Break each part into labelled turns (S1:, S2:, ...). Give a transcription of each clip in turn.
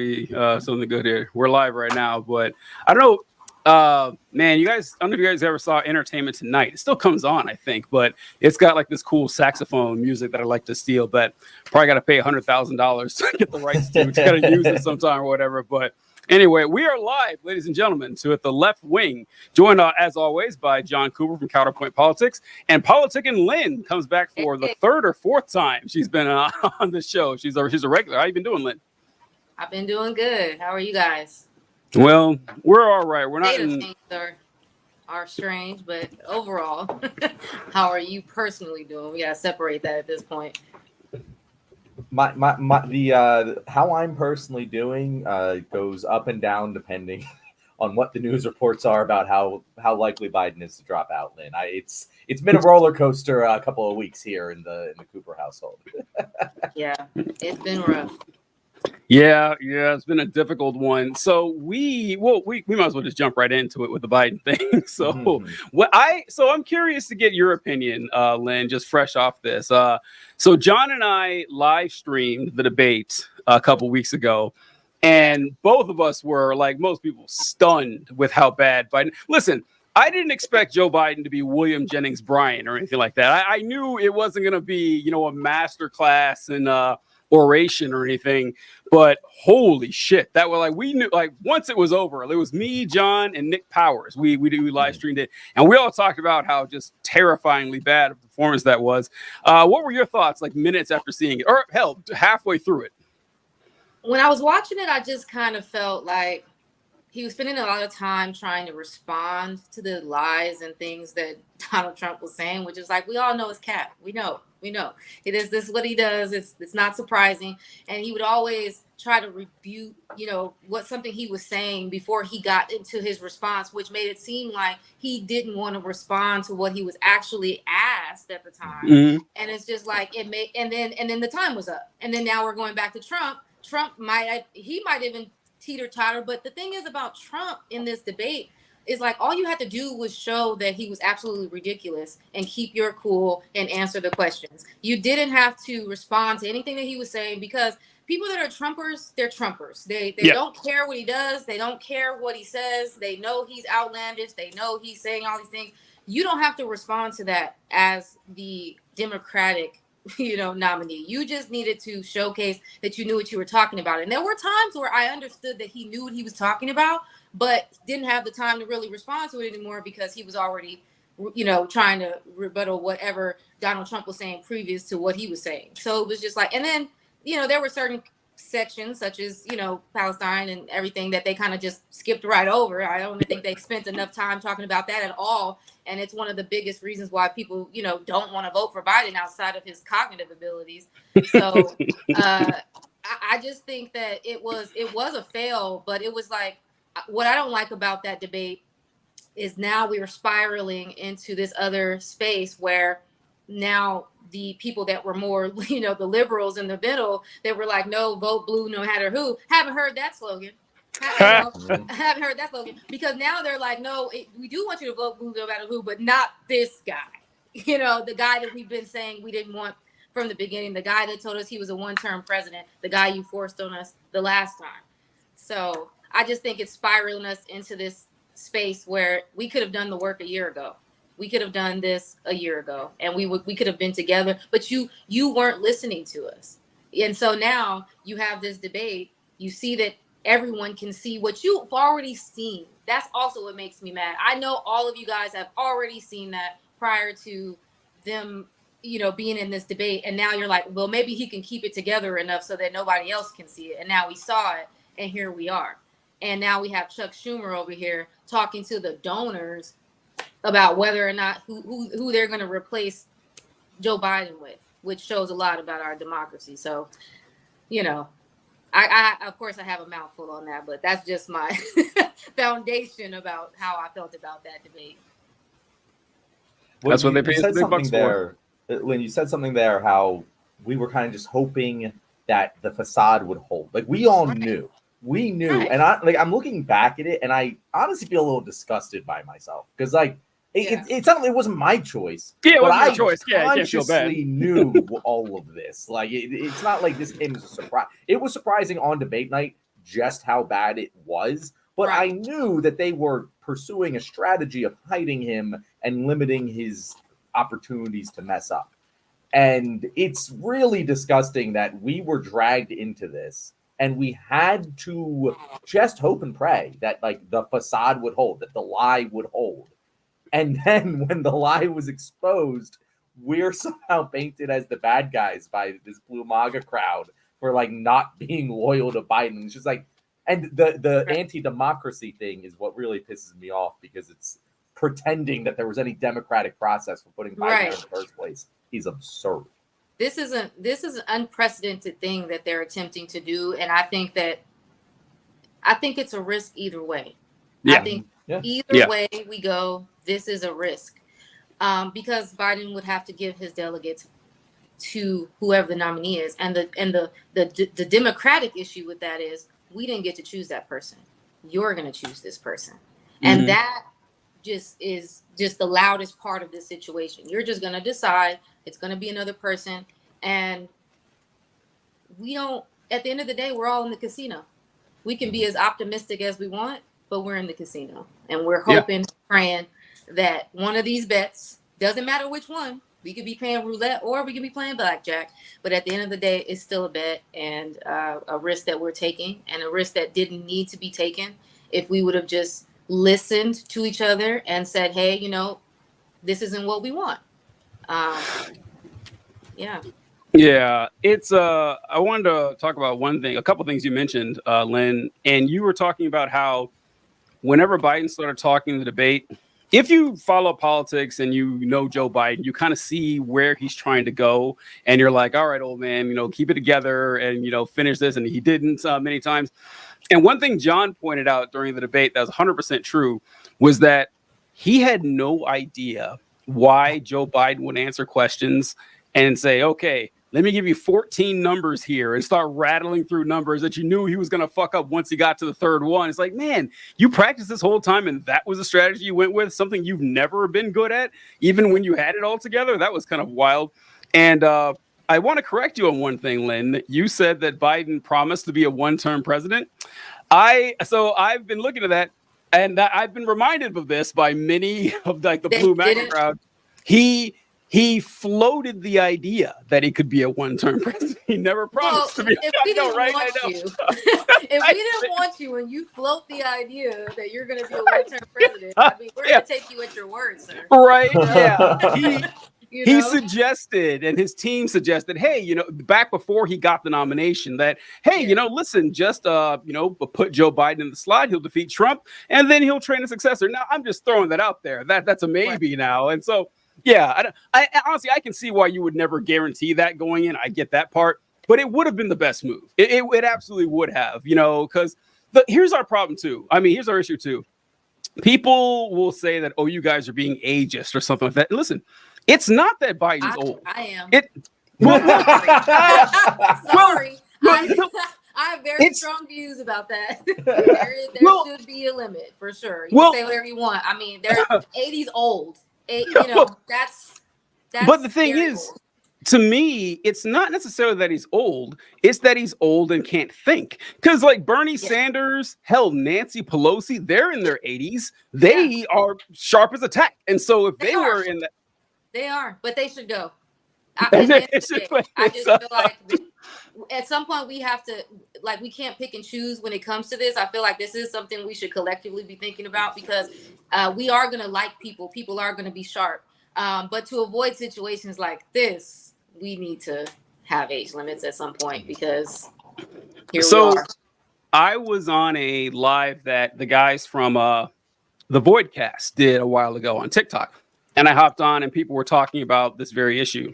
S1: be something good here. We're live right now, but I don't know. Man, you guys, I don't know if you guys ever saw Entertainment Tonight. It still comes on, I think, but it's got like this cool saxophone music that I like to steal, but probably got to pay $100,000 to get the rights to. It's got to use it sometime or whatever. But anyway, we are live, ladies and gentlemen, to At the Left Wing, joined as always by John Cooper from Counterpoint Politics, and Politicking Lynn comes back for the third or fourth time she's been on the show. She's a regular. How you been doing, Lynn?
S2: I've been doing good. How are you guys?
S1: Well, we're all right. We're not
S2: things are strange, but overall, how are you personally doing? We gotta separate that at this point.
S3: How I'm personally doing goes up and down depending on what the news reports are about how likely Biden is to drop out. Lynn, it's been a roller coaster a couple of weeks here in the Cooper household.
S2: Yeah, it's been rough.
S1: Yeah, it's been a difficult one. So we might as well just jump right into it with the Biden thing. So I'm curious to get your opinion, Lynn, just fresh off this. So John and I live streamed the debate a couple weeks ago, and both of us were, like most people, stunned with how bad Biden. Listen, I didn't expect Joe Biden to be William Jennings Bryan or anything like that. I knew it wasn't going to be, a master class in oration or anything, but holy shit, that was like, we knew, like, once it was over, it was me, John, and Nick Powers. We live streamed it, and we all talked about how just terrifyingly bad a performance that was. What were your thoughts, like, minutes after seeing it, or hell, halfway through it?
S2: When I was watching it, I just kind of felt like he was spending a lot of time trying to respond to the lies and things that Donald Trump was saying, which is like, we all know it's cap. We know. This is what he does. It's not surprising. And he would always try to rebuke, what something he was saying before he got into his response, which made it seem like he didn't want to respond to what he was actually asked at the time. Mm-hmm. And it's just like and then the time was up. And then now we're going back to Trump. Trump might even teeter-totter, but the thing is about Trump in this debate is like all you had to do was show that he was absolutely ridiculous and keep your cool and answer the questions. You didn't have to respond to anything that he was saying, because people that are Trumpers, they're Trumpers. They don't care what he does. They don't care what he says. They know he's outlandish. They know he's saying all these things. You don't have to respond to that as the Democratic nominee. You just needed to showcase that you knew what you were talking about. And there were times where I understood that he knew what he was talking about, but didn't have the time to really respond to it anymore because he was already, trying to rebuttal whatever Donald Trump was saying previous to what he was saying. So it was just like, and then, there were certain sections such as, Palestine and everything that they kind of just skipped right over. I don't think they spent enough time talking about that at all. And it's one of the biggest reasons why people, don't want to vote for Biden outside of his cognitive abilities. So I just think that it was a fail, but it was like, what I don't like about that debate is now we were spiraling into this other space where now the people that were more, the liberals in the middle, that were like, no, vote blue no matter who, haven't heard that slogan. Haven't heard that slogan, because now they're like, no, we do want you to vote blue no matter who, but not this guy. The guy that we've been saying we didn't want from the beginning, the guy that told us he was a one-term president, the guy you forced on us the last time. So I just think it's spiraling us into this space where we could have done the work a year ago. We could have done this a year ago, and we could have been together, but you weren't listening to us. And so now you have this debate. You see that everyone can see what you've already seen. That's also what makes me mad. I know all of you guys have already seen that prior to them, being in this debate. And now you're like, well, maybe he can keep it together enough so that nobody else can see it. And now we saw it, and here we are. And now we have Chuck Schumer over here talking to the donors about whether or not who they're going to replace Joe Biden with, which shows a lot about our democracy. So, I of course I have a mouthful on that, but that's just my foundation about how I felt about that debate.
S1: Well, that's what they paid the big bucks for.
S3: Lynn, you said something there, how we were kind of just hoping that the facade would hold. Like, we all knew. We knew. Right. And I'm looking back at it, and I honestly feel a little disgusted by myself, because it's not, it wasn't my choice.
S1: Yeah, it wasn't
S3: my
S1: choice. Yeah,
S3: I consciously knew all of this. Like, it's not like this came as a surprise. It was surprising on debate night just how bad it was, but I knew that they were pursuing a strategy of hiding him and limiting his opportunities to mess up. And it's really disgusting that we were dragged into this and we had to just hope and pray that like the facade would hold, that the lie would hold. And then when the lie was exposed, we're somehow painted as the bad guys by this blue MAGA crowd for like not being loyal to Biden. It's just like, and the anti-democracy thing is what really pisses me off, because it's pretending that there was any democratic process for putting Biden there in the first place. He's absurd.
S2: This is an unprecedented thing that they're attempting to do, and I think it's a risk either way. I think either way we go, this is a risk, because Biden would have to give his delegates to whoever the nominee is, and the Democratic issue with that is we didn't get to choose that person. You're going to choose this person, and that is the loudest part of this situation. You're just going to decide it's going to be another person, and we don't. At the end of the day, we're all in the casino. We can be as optimistic as we want, but we're in the casino, and we're hoping, praying that one of these bets, doesn't matter which one, we could be playing roulette or we could be playing blackjack, but at the end of the day, it's still a bet and a risk that we're taking, and a risk that didn't need to be taken if we would have just listened to each other and said, hey, this isn't what we want.
S1: It's I wanted to talk about a couple things you mentioned, Lynn, and you were talking about how whenever Biden started talking in the debate, if you follow politics and you know Joe Biden, you kind of see where he's trying to go, and you're like, all right, old man, keep it together and finish this. And he didn't many times. And one thing John pointed out during the debate that was 100% true was that he had no idea why Joe Biden would answer questions and say, okay, let me give you 14 numbers here, and start rattling through numbers that you knew he was going to fuck up once he got to the third one. It's like, man, you practiced this whole time and that was a strategy you went with, something you've never been good at, even when you had it all together. That was kind of wild. And I want to correct you on one thing, Lynn. You said that Biden promised to be a one-term president. So I've been looking at that, and I've been reminded of this by many of like the blue MAGA crowd. He floated the idea that he could be a one-term president. He never promised to be.
S2: If we didn't want you, and you float the idea that you're going to be a one-term president, I mean, we're going to take you at your word, sir.
S1: Right? Yeah. He suggested, and his team suggested, hey, back before he got the nomination, that, hey, listen, just, put Joe Biden in the slot. He'll defeat Trump, and then he'll train a successor. Now, I'm just throwing that out there. That's a maybe now. And so, yeah, I honestly, I can see why you would never guarantee that going in. I get that part, but it would have been the best move. It absolutely would have, because here's our problem too. I mean, here's our issue too. People will say that, oh, you guys are being ageist or something like that. Listen, it's not that Biden's old.
S2: I am.
S1: Sorry.
S2: I have very strong views about that. There should be a limit for sure. You can say whatever you want. I mean, they're 80s old. That's
S1: but the thing is, to me, it's not necessarily that he's old. It's that he's old and can't think. Because like Bernie Sanders, hell, Nancy Pelosi, they're in their 80s. They are sharp as a tack. And so if they were in that,
S2: they are, but they should go. I just feel like at some point we have to, like, we can't pick and choose when it comes to this. I feel like this is something we should collectively be thinking about, because we are going to like people. People are going to be sharp. But to avoid situations like this, we need to have age limits at some point, because here we are.
S1: I was on a live that the guys from the Voidcast did a while ago on TikTok. And I hopped on and people were talking about this very issue.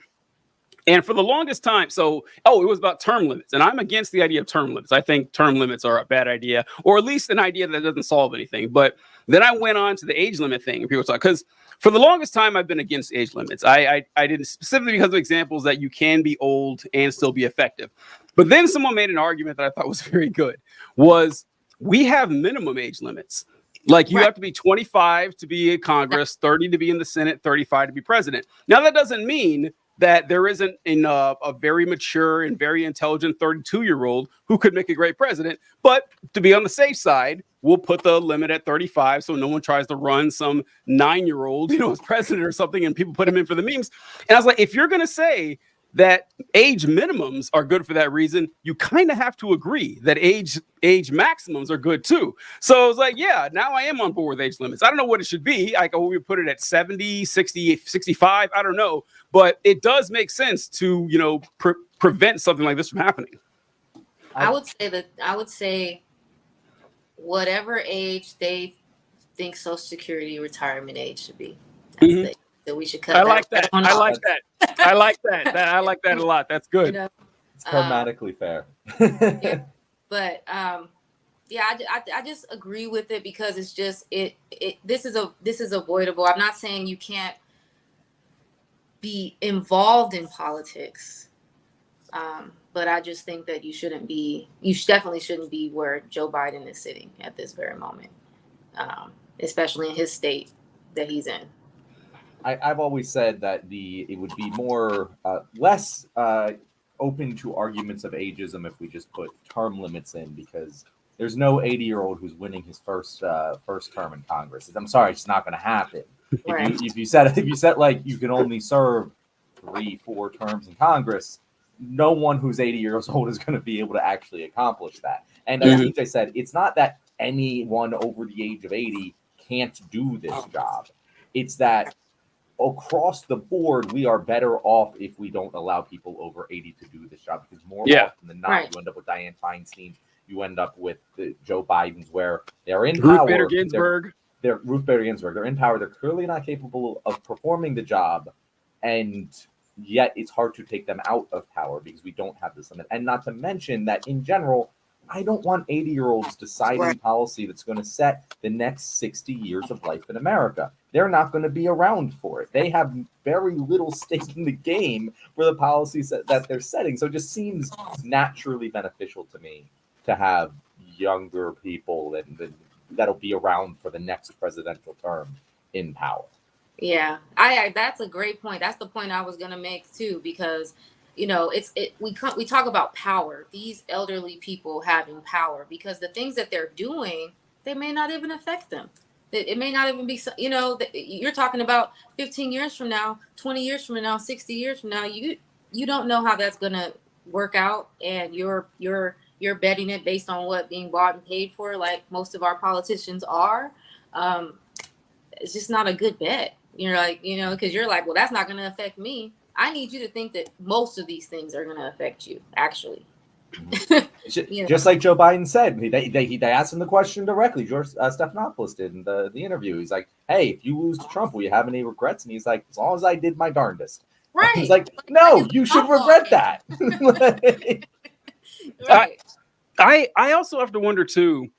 S1: And for the longest time, it was about term limits. And I'm against the idea of term limits. I think term limits are a bad idea, or at least an idea that doesn't solve anything. But then I went on to the age limit thing. And people talk, because for the longest time, I've been against age limits. I didn't, specifically because of examples that you can be old and still be effective. But then someone made an argument that I thought was very good, was we have minimum age limits. Like you have to be 25 to be in Congress, 30 to be in the Senate, 35 to be president. Now, that doesn't mean that there isn't a very mature and very intelligent 32-year-old who could make a great president. But to be on the safe side, we'll put the limit at 35 so no one tries to run some 9-year-old, as president or something, and people put him in for the memes. And I was like, if you're going to say that age minimums are good for that reason, you kind of have to agree that age maximums are good too. So I was like, yeah, now I am on board with age limits. I don't know what it should be. Like, we put it at 70, 60, 65. I don't know. But it does make sense to, prevent something like this from happening.
S2: I would say whatever age they think Social Security retirement age should be. That we should cut.
S1: I like that. I like that. I like that. I like that a lot. That's good.
S3: It's karmatically fair.
S2: Yeah. But I just agree with it because it's just this is avoidable. I'm not saying you can't be involved in politics, but I just think that you definitely shouldn't be where Joe Biden is sitting at this very moment, especially in his state that he's in.
S3: I've always said that it would be less open to arguments of ageism if we just put term limits in, because there's no 80-year-old who's winning his first term in Congress. I'm sorry, it's not going to happen.
S2: Right.
S3: If you said like you can only serve 3-4 terms in Congress, no one who's 80 years old is going to be able to actually accomplish that. And as TJ said, it's not that anyone over the age of 80 can't do this job. It's that across the board, we are better off if we don't allow people over 80 to do this job, because more often than not, you end up with Dianne Feinstein, you end up with Joe Biden's, where they're in power.
S1: Ruth Bader Ginsburg.
S3: Ruth Bader Ginsburg. They're in power. They're clearly not capable of performing the job, and yet it's hard to take them out of power because we don't have this limit. And not to mention that in general, I don't want 80-year-olds deciding policy that's going to set the next 60 years of life in America. They're not going to be around for it. They have very little stake in the game for the policies that they're setting. So it just seems naturally beneficial to me to have younger people that'll be around for the next presidential term in power.
S2: Yeah, that's a great point. That's the point I was going to make too, because we talk about power, these elderly people having power, because the things that they're doing, they may not even affect them. It may not even be, you're talking about 15 years from now, 20 years from now, 60 years from now, you don't know how that's going to work out. And you're betting it based on what being bought and paid for, like most of our politicians are. It's just not a good bet. You're like, because you're like, well, that's not going to affect me. I need you to think that most of these things are going to affect you, actually.
S3: Just like Joe Biden said, they asked him the question directly. George Stephanopoulos did in the interview. He's like, hey, if you lose to Trump, will you have any regrets? And he's like, as long as I did my darndest.
S2: Right.
S3: He's like, no, you should regret that.
S2: Right.
S1: I also have to wonder, too,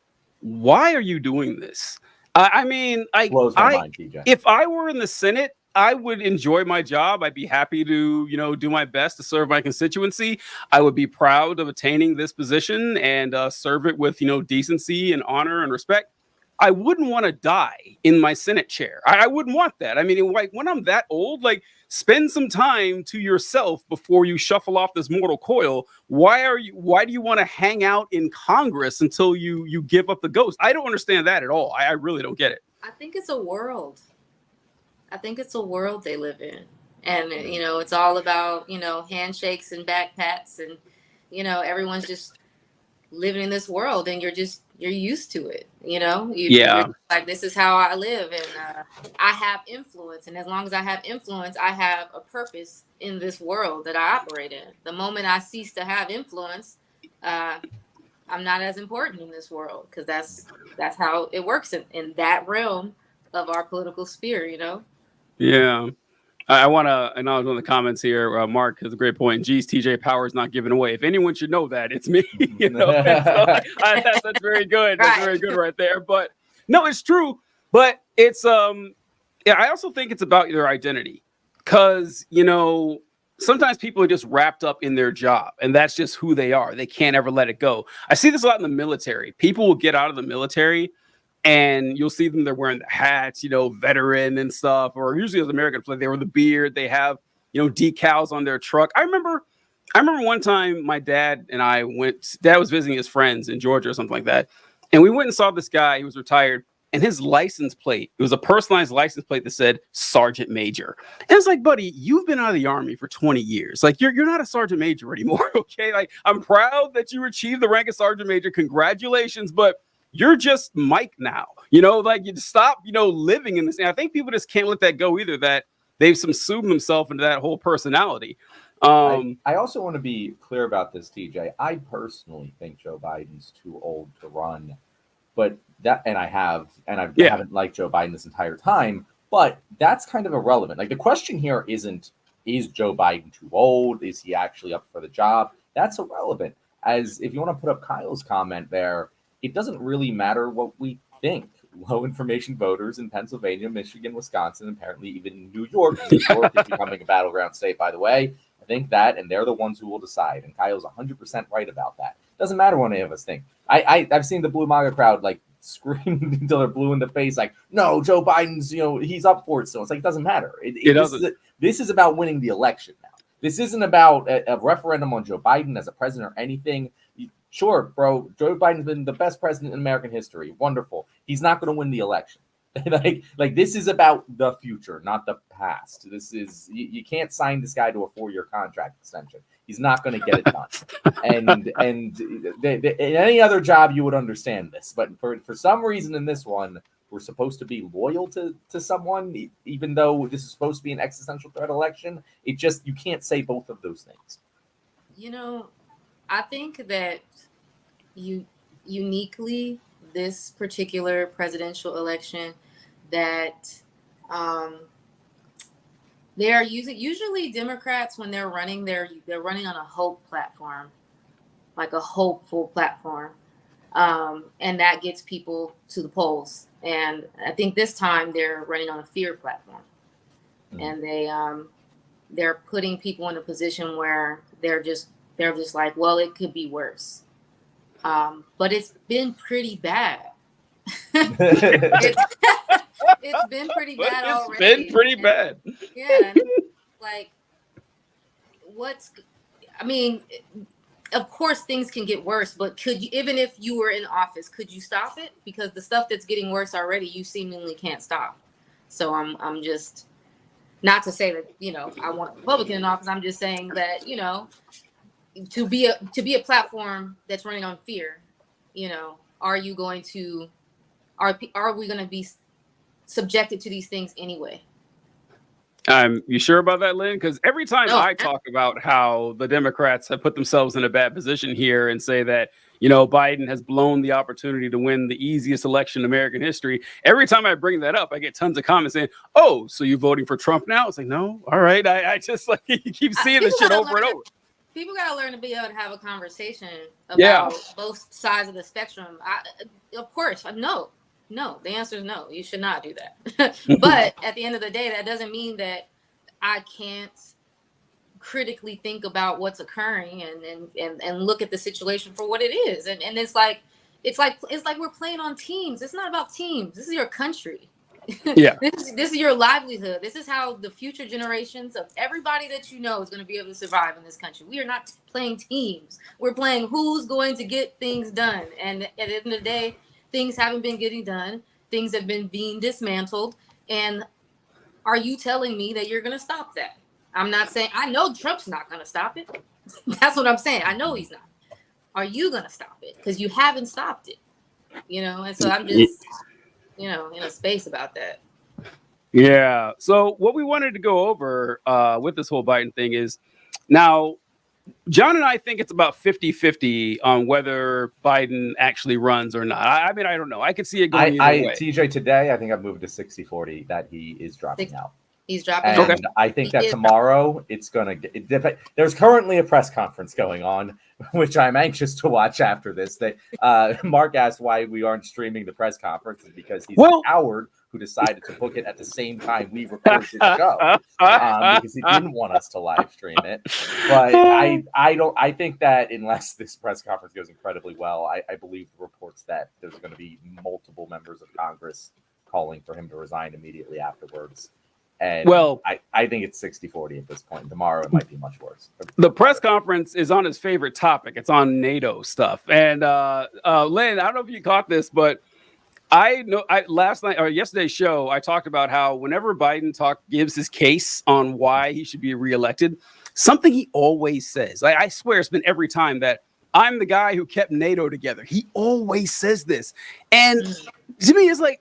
S1: why are you doing this?
S3: Blows my mind, TJ.
S1: If I were in the Senate, I would enjoy my job. I'd be happy to, do my best to serve my constituency. I would be proud of attaining this position and serve it with, decency and honor and respect. I wouldn't want to die in my Senate chair. I wouldn't want that. I mean, like, when I'm that old, like, spend some time to yourself before you shuffle off this mortal coil. Why do you want to hang out in Congress until you give up the ghost? I don't understand that at all. I really don't get it.
S2: I think it's a world. They live in. And, it's all about, handshakes and back pats and, everyone's just living in this world and you're used to it. You're like, this is how I live. And I have influence. And as long as I have influence, I have a purpose in this world that I operate in. The moment I cease to have influence, I'm not as important in this world, because that's how it works in that realm of our political sphere,
S1: Yeah. I want to acknowledge one of the comments here. Mark has a great point. Geez, TJ, power is not given away. If anyone should know that, it's me. That's very good. That's very good right there. But no, it's true. But it's I also think it's about their identity, because sometimes people are just wrapped up in their job, and that's just who they are. They can't ever let it go. I see this a lot in the military. People will get out of the military, and you'll see them, they're wearing the hats, veteran and stuff, or usually as American flag, they wear the beard, they have decals on their truck. I remember one time my dad and I dad was visiting his friends in Georgia or something like that. And we went and saw this guy. He was retired. And his license plate, it was a personalized license plate that said Sergeant Major. And it's like, buddy, you've been out of the Army for 20 years. Like, you're not a Sergeant Major anymore, okay? Like, I'm proud that you achieved the rank of Sergeant Major. Congratulations, but you're just Mike now. Like, you stop, living in this. And I think people just can't let that go either, that they've subsumed themselves into that whole personality.
S3: I also want to be clear about this, TJ. I personally think Joe Biden's too old to run. But I haven't liked Joe Biden this entire time, but that's kind of irrelevant. Like, the question here isn't, is Joe Biden too old? Is he actually up for the job? That's irrelevant. As if you want to put up Kyle's comment there, it doesn't really matter what we think. Low information voters in Pennsylvania, Michigan, Wisconsin, apparently even New York. New York is becoming a battleground state, by the way. I think that, and they're the ones who will decide. And Kyle's 100% right about that. Doesn't matter what any of us think. I've seen the Blue MAGA crowd like scream until they're blue in the face, like, no, Joe Biden's, he's up for it. So it's like, it doesn't matter. It doesn't. This is about winning the election now. This isn't about a referendum on Joe Biden as a president or anything. Sure, bro, Joe Biden's been the best president in American history. Wonderful. He's not going to win the election. like this is about the future, not the past. This is, you can't sign this guy to a 4-year contract extension. He's not going to get it done. and in any other job, you would understand this. But for some reason in this one, we're supposed to be loyal to someone, even though this is supposed to be an existential threat election. You can't say both of those things.
S2: I think that uniquely this particular presidential election, that they are usually Democrats, when they're running, they're running on a hope platform, like a hopeful platform, and that gets people to the polls. And I think this time they're running on a fear platform, and they're putting people in a position where they're just like, well, it could be worse. But it's been pretty bad. It's been pretty bad already.
S1: It's been pretty bad.
S2: Yeah. Like, of course things can get worse, but could you, even if you were in office, could you stop it? Because the stuff that's getting worse already, you seemingly can't stop. So I'm just, not to say that, I want a Republican in office. I'm just saying that, to be a platform that's running on fear, are we going to be subjected to these things anyway?
S1: You sure about that, Lynn? Because every time I talk about how the Democrats have put themselves in a bad position here and say that, Biden has blown the opportunity to win the easiest election in American history, every time I bring that up, I get tons of comments saying, oh, so you're voting for Trump now? It's like, no, all right. I just like, you keep seeing this shit over and over.
S2: People got to learn to be able to have a conversation about both sides of the spectrum. Of course, no. The answer is no. You should not do that. But at the end of the day, that doesn't mean that I can't critically think about what's occurring and look at the situation for what it is. And it's like we're playing on teams. It's not about teams. This is your country.
S1: Yeah.
S2: This is your livelihood. This is how the future generations of everybody that is going to be able to survive in this country. We are not playing teams. We're playing who's going to get things done. And at the end of the day, things haven't been getting done. Things have been being dismantled. And are you telling me that you're going to stop that? I'm not saying, I know Trump's not going to stop it. That's what I'm saying. I know he's not. Are you going to stop it? Because you haven't stopped it. And so I'm just, in a space about that.
S1: Yeah. So what we wanted to go over with this whole Biden thing is, now, John and I think it's about 50-50 on whether Biden actually runs or not. I mean, I don't know. I could see it going either way.
S3: TJ, today, I think I've moved to 60-40 that he is dropping out.
S2: He's dropping out.
S3: And I think that tomorrow it's going to get... There's currently a press conference going on, which I'm anxious to watch after this. Mark asked why we aren't streaming the press conference, because he's a coward who decided to book it at the same time we record this show, because he didn't want us to live stream it. But I think that unless this press conference goes incredibly well, I believe the reports that there's going to be multiple members of Congress calling for him to resign immediately afterwards. And
S1: Well,
S3: I think it's 60-40 at this point. Tomorrow it might be much worse.
S1: the press conference is on his favorite topic. It's on NATO stuff. And Lynn, I don't know if you caught this, but I know last night or yesterday's show, I talked about how whenever Biden gives his case on why he should be reelected, something he always says, I swear it's been every time, that I'm the guy who kept NATO together. He always says this. And to me, it's like,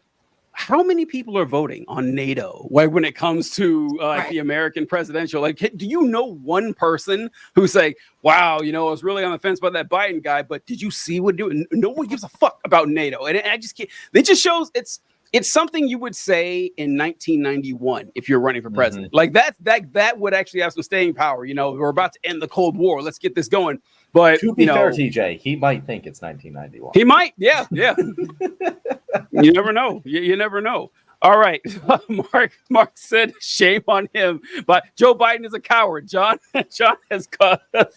S1: how many people are voting on NATO? Like when it comes to the American presidential, like, do you know one person who's say, wow, I was really on the fence about that Biden guy, but did you see what do? No one gives a fuck about NATO. And I just can't, it just shows it's something you would say in 1991 if you're running for president. Like that would actually have some staying power. We're about to end the Cold War. Let's get this going. But
S3: to be fair, TJ, he might think it's 1991.
S1: He might, yeah. You never know. You never know. All right, Mark said, shame on him, but Joe Biden is a coward. John has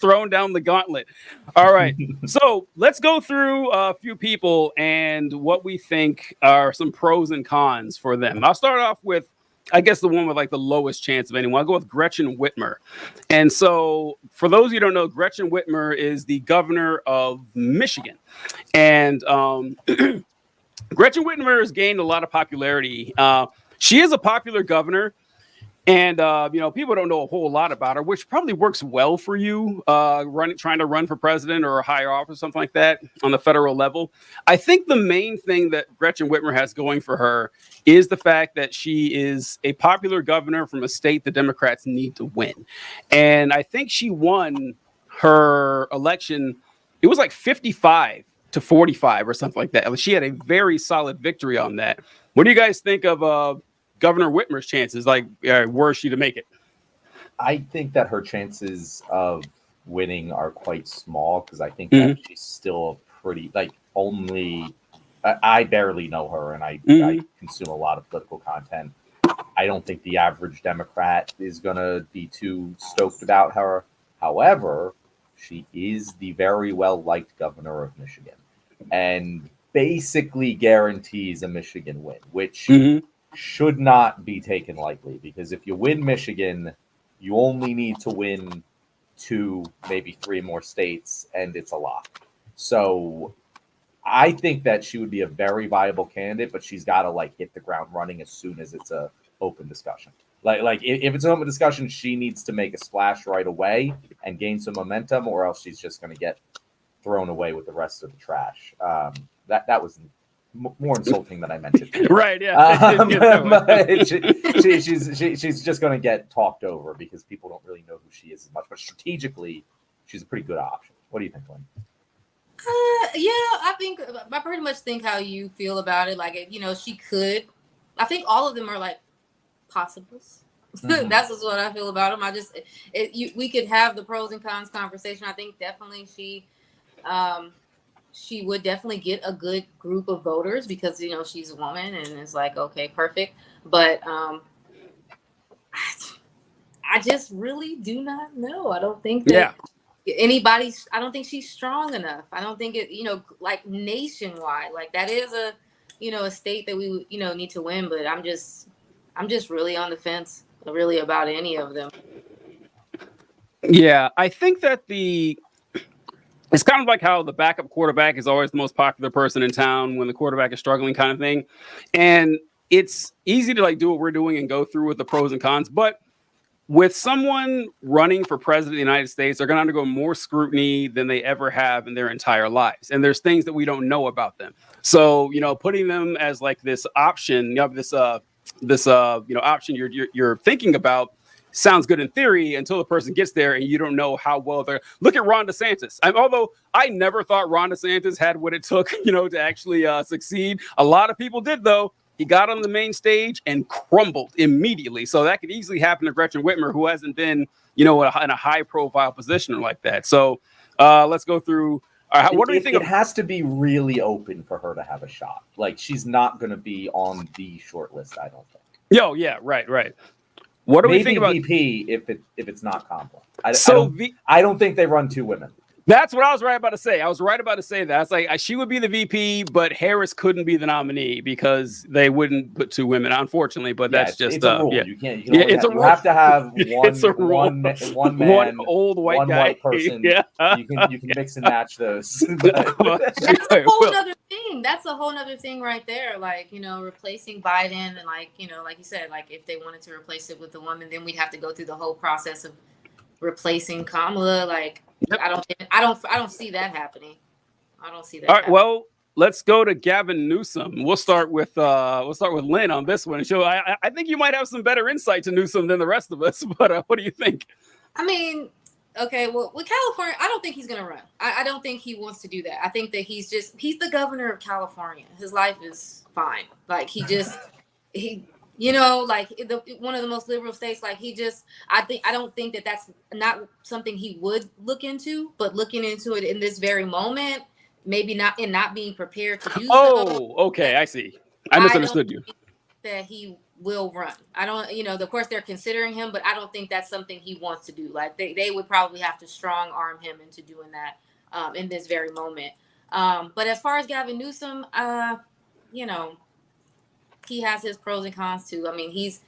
S1: thrown down the gauntlet. All right, so let's go through a few people and what we think are some pros and cons for them. I'll start off with, I guess, the one with like the lowest chance of anyone. I'll go with Gretchen Whitmer. And so for those of you who don't know, Gretchen Whitmer is the governor of Michigan. And Gretchen Whitmer has gained a lot of popularity. She is a popular governor. And, people don't know a whole lot about her, which probably works well for you trying to run for president or a higher office, something like that on the federal level. I think the main thing that Gretchen Whitmer has going for her is the fact that she is a popular governor from a state the Democrats need to win. And I think she won her election. It was like 55-45 or something like that. She had a very solid victory on that. What do you guys think of Governor Whitmer's chances? Like, were she to make it?
S3: I think that her chances of winning are quite small because I think that she's still pretty, I barely know her and I consume a lot of political content. I don't think the average Democrat is going to be too stoked about her. However, she is the very well-liked governor of Michigan and basically guarantees a Michigan win, which should not be taken lightly, because if you win Michigan, you only need to win 2, maybe 3 more states, and it's a lock. So I think that she would be a very viable candidate, but she's got to hit the ground running as soon as it's a open discussion. Like if it's an open discussion, she needs to make a splash right away and gain some momentum, or else she's just going to get thrown away with the rest of the trash. That was more insulting than I meant it to be.
S1: Right, yeah.
S3: She's just going to get talked over because people don't really know who she is as much. But strategically, she's a pretty good option. What do you think, Lynn?
S2: I pretty much think how you feel about it. She could. I think all of them are possibles. That's just what I feel about them. We could have the pros and cons conversation. I think definitely she would definitely get a good group of voters because she's a woman and it's okay, perfect. But I just really do not know. I don't think that I don't think she's strong enough. I don't think it, nationwide, that is a state that we need to win. But I'm just really on the fence, really, about any of them.
S1: Yeah, I think that it's kind of like how the backup quarterback is always the most popular person in town when the quarterback is struggling, kind of thing. And it's easy to do what we're doing and go through with the pros and cons. But with someone running for president of the United States, they're going to undergo more scrutiny than they ever have in their entire lives. And there's things that we don't know about them. So, putting them as this option, this option you're thinking about, sounds good in theory until the person gets there and you don't know how well they're. Look at Ron DeSantis. Although I never thought Ron DeSantis had what it took, to actually succeed. A lot of people did, though. He got on the main stage and crumbled immediately. So that could easily happen to Gretchen Whitmer, who hasn't been, in a high profile position like that. So let's go through. What do you think?
S3: It has to be really open for her to have a shot. She's not going to be on the short list, I don't think.
S1: Yo, yeah, right. What do we think about
S3: VP if it's not Kamala? I don't think they run 2 women.
S1: That's what I was right about to say. I was right about to say that. It's like she would be the VP, but Harris couldn't be the nominee because they wouldn't put two women, unfortunately. But that's just
S3: it's a rule.
S1: yeah.
S3: You can't.
S1: It's a
S3: you
S1: rule.
S3: have to have
S1: It's a rule.
S3: one man,
S1: One old white
S3: one
S1: guy.
S3: white person.
S1: Yeah.
S3: You can mix and match those.
S2: That's a whole other thing. That's a whole other thing right there. Like, replacing Biden and like you said, like if they wanted to replace it with a woman, then we'd have to go through the whole process of replacing Kamala. Like, yep. I don't see that happening. I don't see that.
S1: All right. Well, let's go to Gavin Newsom. We'll start with Lynn on this one. So I think you might have some better insight to Newsom than the rest of us. But what do you think?
S2: I mean, okay, well, with California, I don't think he's going to run. I don't think he wants to do that. I think that he's the governor of California. His life is fine. Like one of the most liberal states. Like I don't think that that's not something he would look into, but looking into it in this very moment, maybe not, and not being prepared to do so.
S1: Oh, okay, I see. I misunderstood you.
S2: That he will run. I don't, of course they're considering him, but I don't think that's something he wants to do. Like they would probably have to strong arm him into doing that in this very moment. But as far as Gavin Newsom, he has his pros and cons too. I mean, he's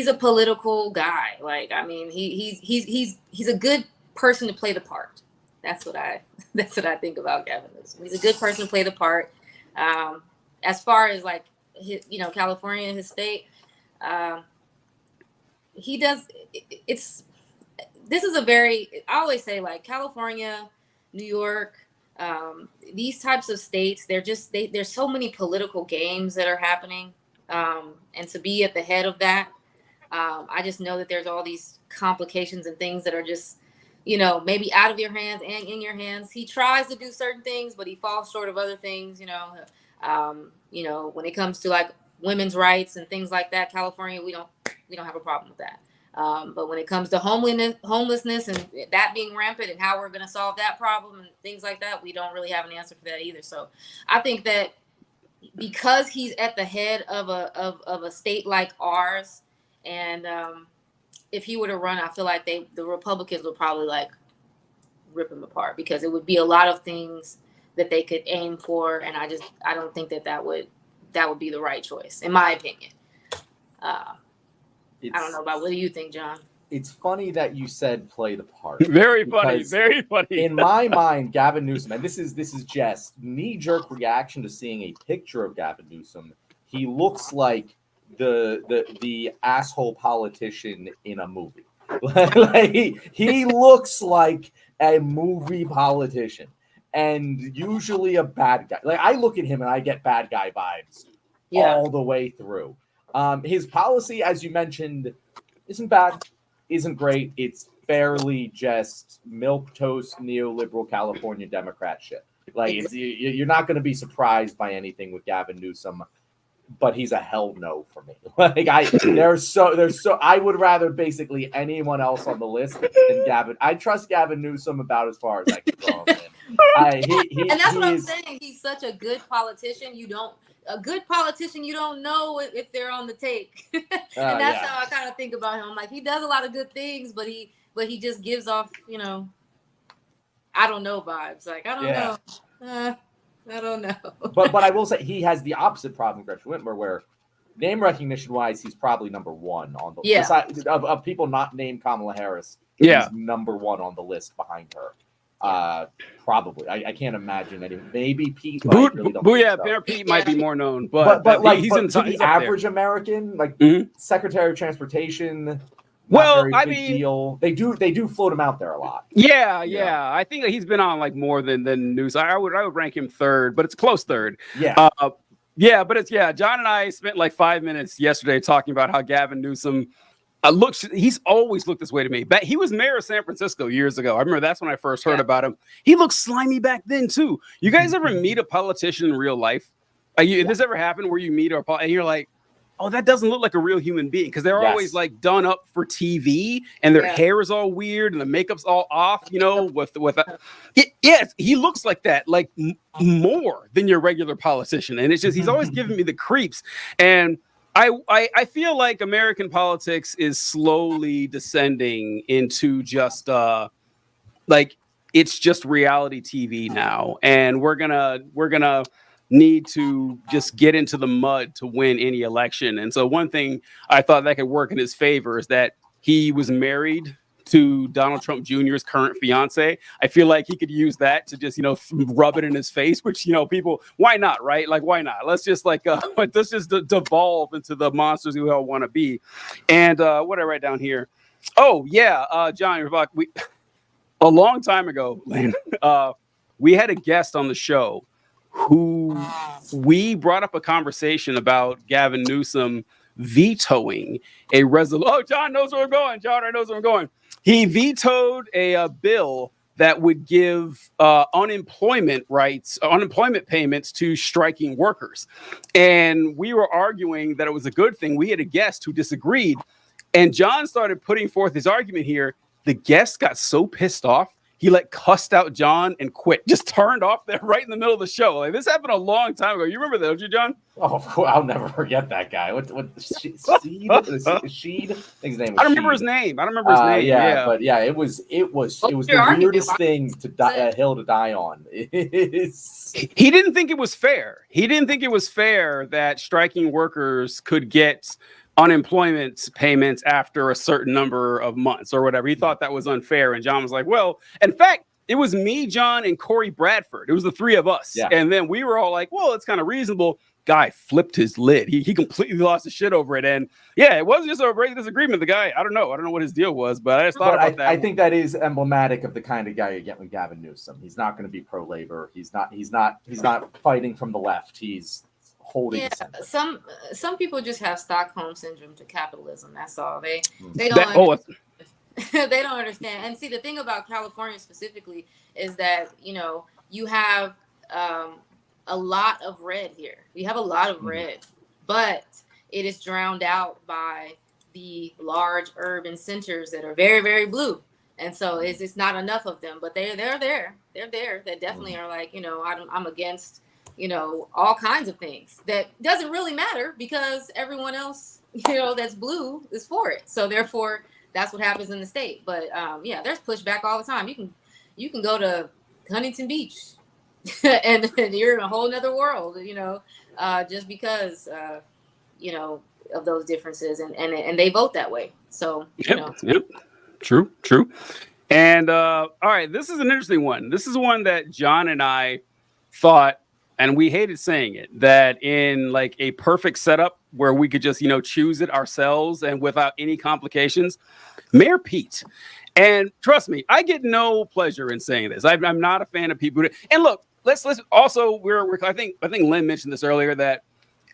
S2: a political guy. Like, I mean, he's a good person to play the part. That's what I think about Gavin Newsom. He's a good person to play the part. As far as like his, California, his state, he does. This is a very. I always say like California, New York. These types of states, there's so many political games that are happening, and to be at the head of that, I just know that there's all these complications and things that are just, maybe out of your hands and in your hands. He tries to do certain things, but he falls short of other things. When it comes to like women's rights and things like that, California, we don't have a problem with that. But when it comes to homelessness and that being rampant and how we're going to solve that problem and things like that, we don't really have an answer for that either. So I think that because he's at the head of a state like ours, and if he were to run, I feel like the Republicans would probably like rip him apart, because it would be a lot of things that they could aim for, and I don't think that would be the right choice, in my opinion. I don't know about, what do you think, John?
S3: It's funny that you said play the part.
S1: Very funny, very funny.
S3: In my mind, Gavin Newsom, and this is just knee-jerk reaction to seeing a picture of Gavin Newsom. He looks like the asshole politician in a movie. Like, he looks like a movie politician, and usually a bad guy. Like, I look at him and I get bad guy vibes all the way through. His policy, as you mentioned, isn't bad, isn't great. It's fairly just milquetoast neoliberal California Democrat shit. Like, you're not going to be surprised by anything with Gavin Newsom, but he's a hell no for me. Like, I would rather basically anyone else on the list than Gavin. I trust Gavin Newsom about as far as I can throw him in.
S2: And that's what I'm saying. He's such a good politician. You don't know if they're on the take. And that's how I kind of think about him. Like, he does a lot of good things, but he just gives off, I don't know vibes. Like, I don't know. I don't know.
S3: But I will say he has the opposite problem, Gretchen Whitmer, where name recognition wise, he's probably number one on the list. Of people not named Kamala Harris. He's number one on the list behind her. Probably. I can't imagine any. Maybe Pete.
S1: Pete might be more known, but he's
S3: the average American, like Secretary of Transportation. Deal. They do float him out there a lot.
S1: Yeah. I think that he's been on like more than news. I would rank him third, but it's a close third. John and I spent like 5 minutes yesterday talking about how Gavin Newsom he's always looked this way to me. But he was mayor of San Francisco years ago. I remember that's when I first heard about him. He looked slimy back then too. You guys ever meet a politician in real life? Did this ever happen where you meet and you're like, oh, that doesn't look like a real human being, because they're always like done up for TV, and their hair is all weird and the makeup's all off, he looks like that, like more than your regular politician. And it's just, he's always giving me the creeps. And I feel like American politics is slowly descending into just like it's just reality TV now, and we're gonna need to just get into the mud to win any election. And so one thing I thought that could work in his favor is that he was married to Donald Trump Jr.'s current fiance. I feel like he could use that to just, rub it in his face, which, people, why not, right? Like, why not? Let's just let's just devolve into the monsters we all want to be. And what did I write down here? Oh, yeah, John, a long time ago, Lane, we had a guest on the show who we brought up a conversation about Gavin Newsom vetoing a resolution. Oh, John knows where we're going. John knows where we're going. He vetoed a bill that would give unemployment payments to striking workers. And we were arguing that it was a good thing. We had a guest who disagreed. And John started putting forth his argument here. The guest got so pissed off, he cussed out John and quit. Just turned off there right in the middle of the show. Like, this happened a long time ago. You remember that, don't you, John?
S3: Oh, I'll never forget that guy. What Sheed? His name was
S1: I don't remember his name.
S3: Yeah, but yeah, it was the weirdest thing hill to die on.
S1: He didn't think it was fair. He didn't think it was fair that striking workers could get unemployment payments after a certain number of months or whatever. He thought that was unfair. And John was like, well, in fact, it was me, John, and Corey Bradford. It was the three of us. Yeah. And then we were all like, well, it's kind of reasonable. Guy flipped his lid. He completely lost his shit over it. And yeah, it wasn't just a great disagreement. The guy, I don't know what his deal was, but I just thought about that.
S3: I think that is emblematic of the kind of guy you get with Gavin Newsom. He's not going to be pro-labor. He's not fighting from the left. He's holding the center.
S2: Some people just have Stockholm syndrome to capitalism. That's all. They don't they don't understand. And see, the thing about California specifically is that you have a lot of red here. We have a lot of red, but it is drowned out by the large urban centers that are very, very blue. And so it's not enough of them, but they're there. They're there. That definitely are like, I'm against all kinds of things that doesn't really matter because everyone else, that's blue is for it. So therefore, that's what happens in the state. But there's pushback all the time. You can go to Huntington Beach and you're in a whole nother world, just because, of those differences and they vote that way. So,
S1: Yep. True. And all right, this is an interesting one. This is one that John and I thought, and we hated saying it, that in like a perfect setup where we could just, choose it ourselves and without any complications, Mayor Pete. And trust me, I get no pleasure in saying this. I'm not a fan of people. And look, let's also I think Lynn mentioned this earlier, that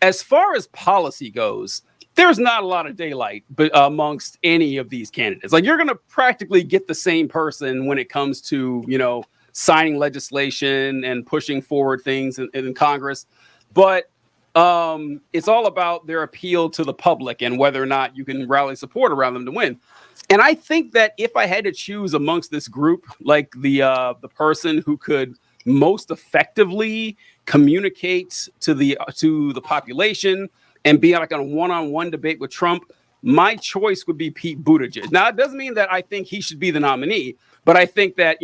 S1: as far as policy goes, there's not a lot of daylight amongst any of these candidates. Like, you're going to practically get the same person when it comes to, signing legislation and pushing forward things in Congress. But it's all about their appeal to the public and whether or not you can rally support around them to win. And I think that if I had to choose amongst this group, like the person who could most effectively communicate to the population and be like on a one-on-one debate with Trump, my choice would be Pete Buttigieg. Now, it doesn't mean that I think he should be the nominee, but I think that,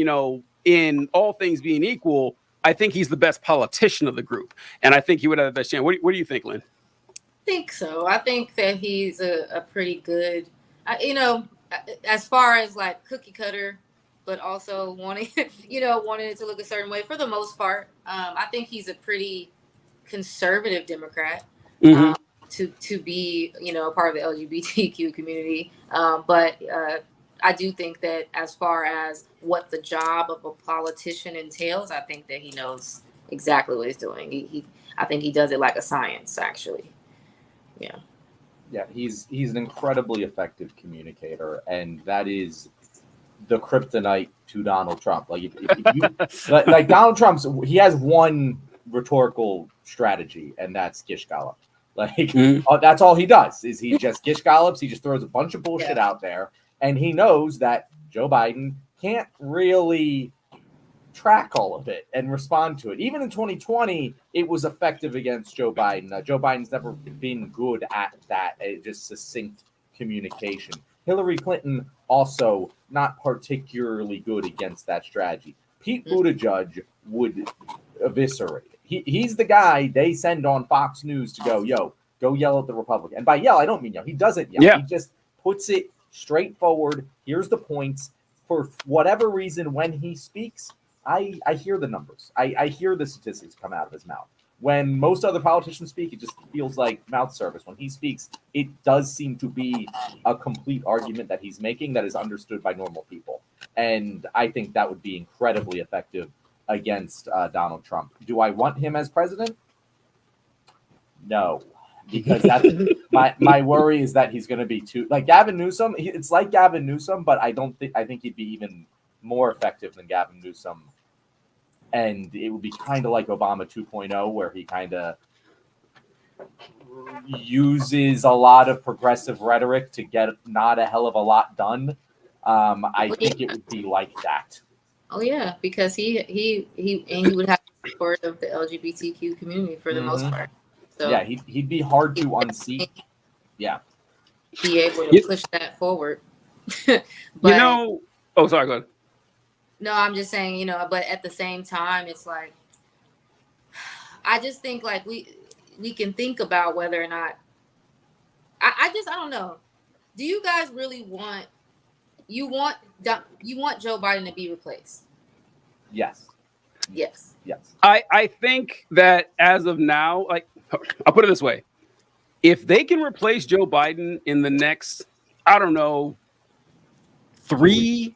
S1: in all things being equal, I think he's the best politician of the group. And I think he would have the best chance. What do you think, Lynn?
S2: I think so. I think that he's a pretty good, as far as like cookie cutter, but also wanting it to look a certain way for the most part. I think he's a pretty conservative Democrat. Mm-hmm. To be, a part of the LGBTQ community. But I do think that as far as what the job of a politician entails, I think that he knows exactly what he's doing. I think he does it like a science, actually. Yeah.
S3: Yeah, he's an incredibly effective communicator, and that is the kryptonite to Donald Trump. Like, if you, like Donald Trump's, he has one rhetorical strategy, and that's gish gallop. Like, that's all he does, is he just gish gallops. He just throws a bunch of bullshit out there, and he knows that Joe Biden can't really track all of it and respond to it. Even in 2020, it was effective against Joe Biden. Joe Biden's never been good at that, just succinct communication. Hillary Clinton also not particularly good against that strategy. Pete Buttigieg would eviscerate it. He's the guy they send on Fox News to go yell at the Republican. And by yell, I don't mean yell. He doesn't yell.
S1: Yeah.
S3: He just puts it straightforward. Here's the points. For whatever reason, when he speaks, I hear the numbers. I hear the statistics come out of his mouth. When most other politicians speak, it just feels like mouth service. When he speaks, it does seem to be a complete argument that he's making that is understood by normal people. And I think that would be incredibly effective against Donald Trump. Do I want him as president? No, because that's my worry is that he's going to be too like Gavin Newsom. It's like Gavin Newsom, but I think he'd be even more effective than Gavin Newsom. And it would be kind of like Obama 2.0, where he kind of uses a lot of progressive rhetoric to get not a hell of a lot done. I think it would be like that.
S2: Oh yeah, because he would have the support of the LGBTQ community for the most part. So
S3: yeah, he'd be hard to unseat. Yeah,
S2: be able to push that forward.
S1: But, oh, sorry, go ahead.
S2: No, I'm just saying, but at the same time, it's like, I just think like we can think about whether or not, I don't know. Do you guys really want Joe Biden to be replaced?
S3: Yes.
S2: Yes.
S3: Yes.
S1: I think that as of now, like, I'll put it this way. If they can replace Joe Biden in the next, I don't know, 3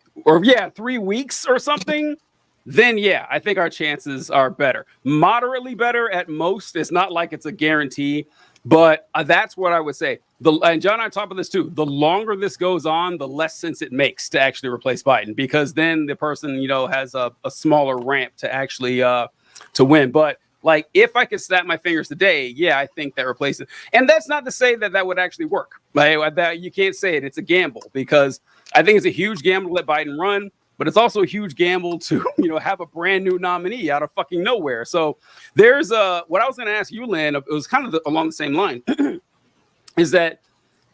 S1: weeks or something, then yeah, I think our chances are better. Moderately better at most. It's not like it's a guarantee, but that's what I would say. And John and I talked about this too. The longer this goes on, the less sense it makes to actually replace Biden, because then the person, has a smaller ramp to actually to win. But like, if I could snap my fingers today, yeah, I think that replaces. And that's not to say that would actually work. Like, that you can't say it. It's a gamble, because I think it's a huge gamble to let Biden run, but it's also a huge gamble to, have a brand new nominee out of fucking nowhere. So there's what I was going to ask you, Lynn, it was kind of along the same line, is that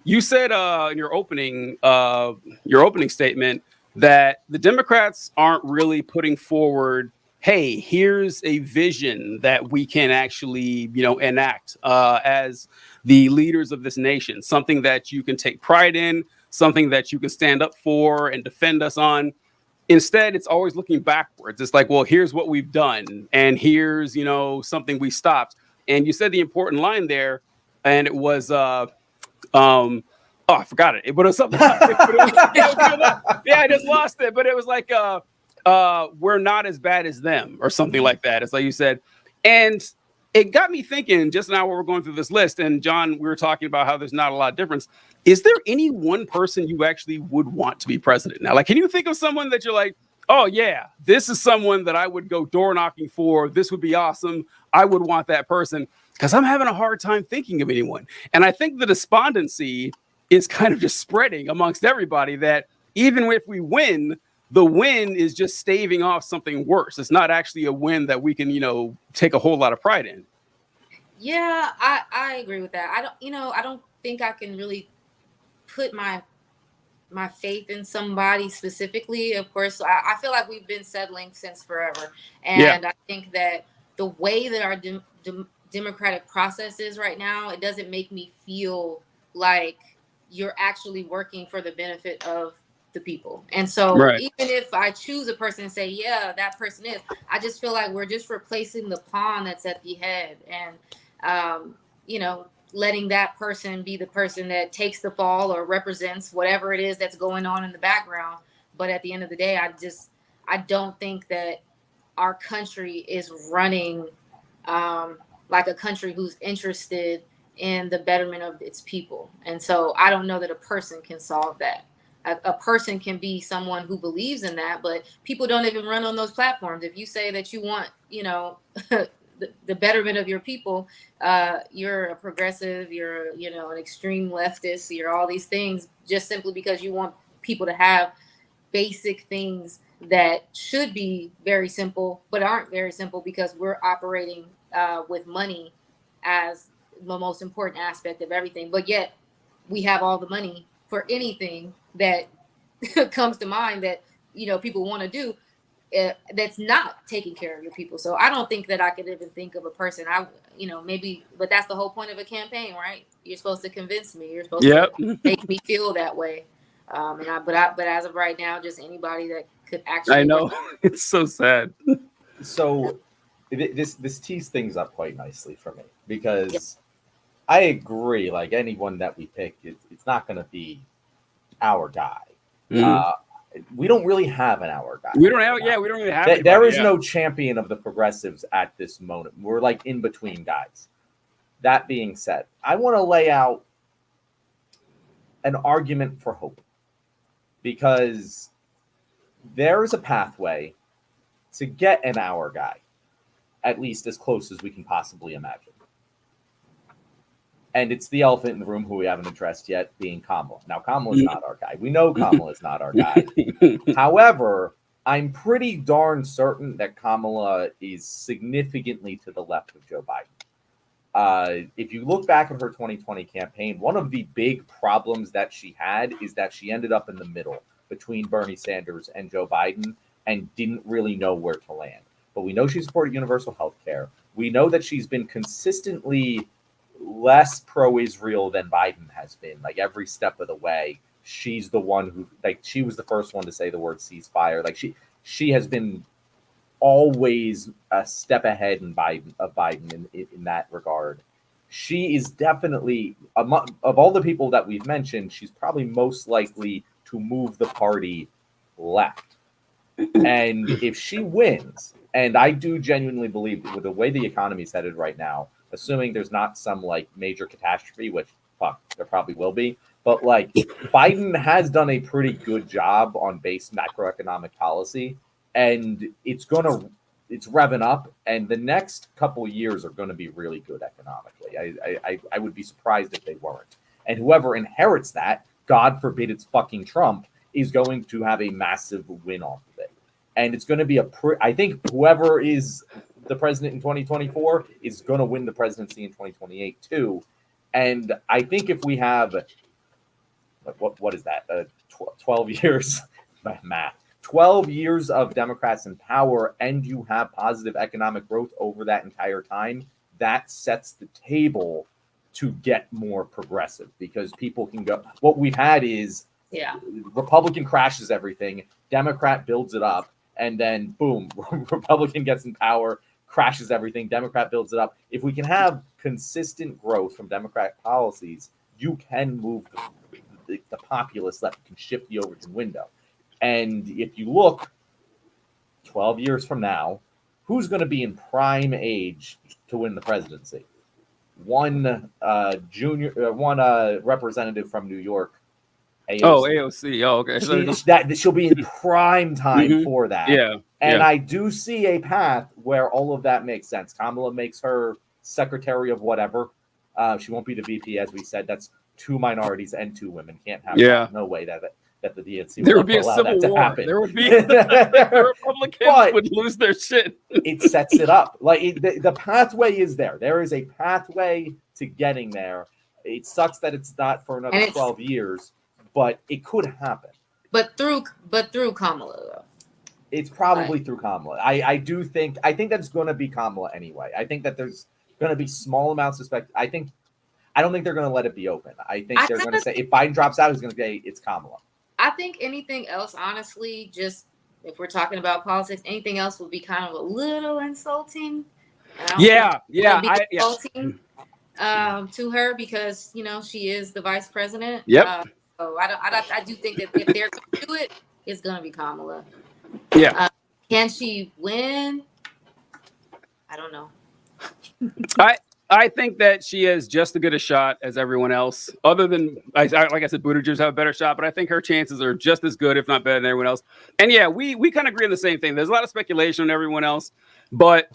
S1: you said in your opening statement that the Democrats aren't really putting forward, hey, here's a vision that we can actually, enact as the leaders of this nation, something that you can take pride in, something that you can stand up for and defend us on. Instead, it's always looking backwards. It's like, well, here's what we've done, and here's, something we stopped. And you said the important line there, and it was, I forgot it. But it was something. Yeah, I just lost it. But it was like, we're not as bad as them, or something like that. It's like you said, and it got me thinking just now while we're going through this list. And John, we were talking about how there's not a lot of difference. Is there any one person you actually would want to be president now? Like, can you think of someone that you're like, oh yeah, this is someone that I would go door knocking for. This would be awesome. I would want that person, because I'm having a hard time thinking of anyone. And I think the despondency is kind of just spreading amongst everybody, that even if we win, the win is just staving off something worse. It's not actually a win that we can, take a whole lot of pride in.
S2: Yeah, I agree with that. I don't think I can really put my faith in somebody specifically. Of course, I feel like we've been settling since forever. And I think that the way that our democratic process is right now, it doesn't make me feel like you're actually working for the benefit of the people. And so even if I choose a person and say, yeah, that person is, I just feel like we're just replacing the pawn that's at the head, and letting that person be the person that takes the fall or represents whatever it is that's going on in the background. But at the end of the day, I don't think that our country is running like a country who's interested in the betterment of its people. And so I don't know that a person can solve that. A person can be someone who believes in that, but people don't even run on those platforms. If you say that you want, the betterment of your people, you're a progressive, you're, an extreme leftist, you're all these things, just simply because you want people to have basic things that should be very simple, but aren't very simple, because we're operating with money as the most important aspect of everything. But yet we have all the money for anything that comes to mind that people want to do. That's not taking care of your people. So I don't think that I could even think of a person. Maybe, but that's the whole point of a campaign, right? You're supposed to convince me. You're supposed to make me feel that way. But as of right now, just anybody that could actually.
S1: I know it's so sad.
S3: So this tees things up quite nicely for me because I agree. Like anyone that we pick, it's not going to be our guy. We don't really have an our guy.
S1: We don't have. Yeah, we don't really have.
S3: There is no champion of the progressives at this moment. We're like in between guys. That being said, I want to lay out an argument for hope because there is a pathway to get an our guy, at least as close as we can possibly imagine. And it's the elephant in the room who we haven't addressed yet, being Kamala. Now, Kamala is not our guy. We know Kamala is not our guy. However, I'm pretty darn certain that Kamala is significantly to the left of Joe Biden. If you look back at her 2020 campaign, one of the big problems that she had is that she ended up in the middle between Bernie Sanders and Joe Biden and didn't really know where to land. But we know she supported universal health care. We know that she's been consistently less pro-Israel than Biden has been. Like every step of the way, she's the one who, like, she was the first one to say the word ceasefire. Like she has been always a step ahead of Biden in that regard. She is definitely, of all the people that we've mentioned, she's probably most likely to move the party left. And if she wins, and I do genuinely believe with the way the economy is headed right now, assuming there's not some like major catastrophe, which there probably will be, but like Biden has done a pretty good job on base macroeconomic policy, and it's revving up, and the next couple years are going to be really good economically. I would be surprised if they weren't. And whoever inherits that, God forbid it's fucking Trump, is going to have a massive win off of it. And it's going to be I think whoever is the president in 2024 is going to win the presidency in 2028 too. And I think if we have, what is that? 12 years, math, 12 years of Democrats in power, and you have positive economic growth over that entire time, that sets the table to get more progressive because people can go. What we've had is Republican crashes everything, Democrat builds it up, and then boom, Republican gets in power, crashes everything, Democrat builds it up. If we can have consistent growth from Democratic policies, you can move the populace left, can shift the Overton window. And if you look 12 years from now, who's going to be in prime age to win the presidency? One representative from New York, AOC.
S1: Oh, AOC. Oh, okay.
S3: She'll be in prime time for that.
S1: Yeah.
S3: And I do see a path where all of that makes sense. Kamala makes her secretary of whatever. She won't be the VP, as we said. That's 2 minorities and 2 women. Can't have that. No way that the DNC
S1: there would be a civil war. There would be the Republicans would lose their shit.
S3: It sets it up. Like the pathway is there. There is a pathway to getting there. It sucks that it's not for another 12 years, but it could happen.
S2: But through Kamala, though.
S3: It's probably through Kamala. I think that's going to be Kamala anyway. I think that there's going to be small amounts of I don't think they're going to let it be open. I think they're going to say if Biden drops out, he's going to say it's Kamala.
S2: I think anything else, honestly, just if we're talking about politics, anything else would be kind of a little insulting. Insulting to her because she is the vice president.
S1: Yep.
S2: So I do think that if they're going to do it, it's going to be Kamala.
S1: Yeah.
S2: Can she win? I don't know.
S1: I think that she has just as good a shot as everyone else. Other than, like I said, Buttigieg have a better shot, but I think her chances are just as good, if not better than everyone else. And yeah, we kind of agree on the same thing. There's a lot of speculation on everyone else, but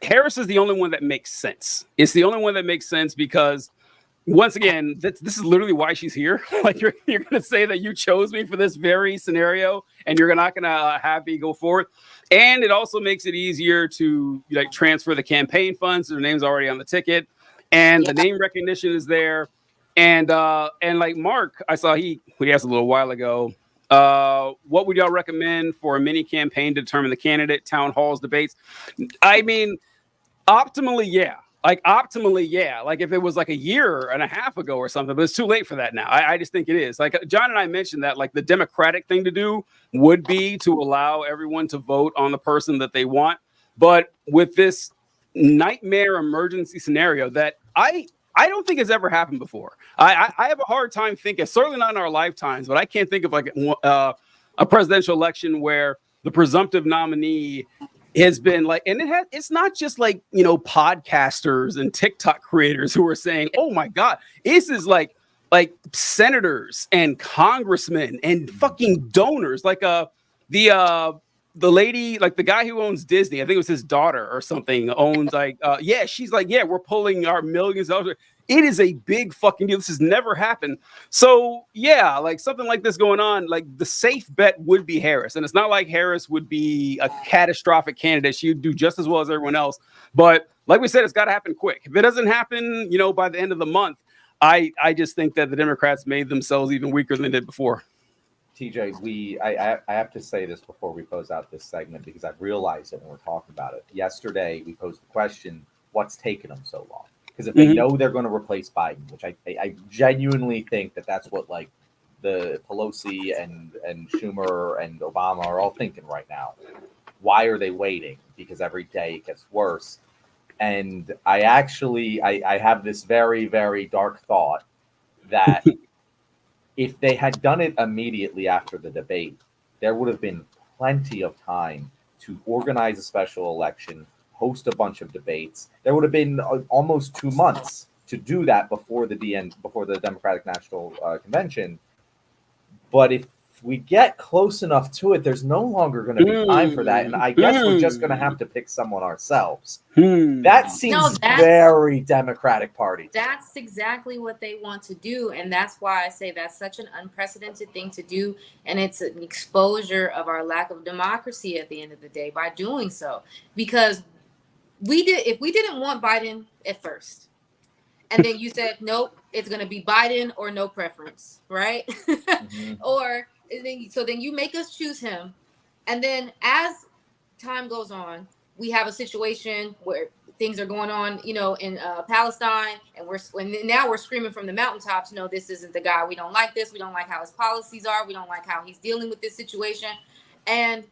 S1: Harris is the only one that makes sense. It's the only one that makes sense because, once again, this is literally why she's here. Like you're going to say that you chose me for this very scenario, and you're not going to have me go forward. And it also makes it easier to transfer the campaign funds. Their name's already on the ticket, and the name recognition is there. And like Mark, I saw he asked a little while ago, What would y'all recommend for a mini campaign to determine the candidate, town halls, debates? I mean, optimally, yeah. Like optimally, yeah. Like if it was like a year and a half ago or something, but it's too late for that now. I just think it is. Like John and I mentioned that like the democratic thing to do would be to allow everyone to vote on the person that they want. But with this nightmare emergency scenario that I don't think has ever happened before. I have a hard time thinking, certainly not in our lifetimes, but I can't think of like a presidential election where the presumptive nominee has been like, and it's not just like, podcasters and TikTok creators who are saying, oh my God, this is like senators and congressmen and fucking donors, like the lady, like the guy who owns Disney, I think it was his daughter or something, owns she's like, yeah, we're pulling our millions of dollars. It is a big fucking deal. This has never happened. So yeah, like something like this going on, like the safe bet would be Harris. And it's not like Harris would be a catastrophic candidate. She would do just as well as everyone else. But like we said, it's got to happen quick. If it doesn't happen, by the end of the month, I just think that the Democrats made themselves even weaker than they did before.
S3: TJ, I have to say this before we close out this segment because I've realized it when we're talking about it. Yesterday, we posed the question, what's taking them so long? Because if they know they're going to replace Biden, which I genuinely think that's what like the Pelosi and Schumer and Obama are all thinking right now. Why are they waiting? Because every day it gets worse. And I have this very, very dark thought that if they had done it immediately after the debate, there would have been plenty of time to organize a special election, host a bunch of debates. There would have been almost 2 months to do that before the Democratic National Convention. But if we get close enough to it, there's no longer going to be time for that. And I guess we're just going to have to pick someone ourselves. That seems very Democratic Party.
S2: That's exactly what they want to do. And that's why I say that's such an unprecedented thing to do. And it's an exposure of our lack of democracy at the end of the day by doing so. Because if we didn't want Biden at first, and then you said, nope, it's going to be Biden or no preference, right? Then you make us choose him. And then as time goes on, we have a situation where things are going on, in Palestine, and now we're screaming from the mountaintops, no, this isn't the guy. We don't like this. We don't like how his policies are. We don't like how he's dealing with this situation. And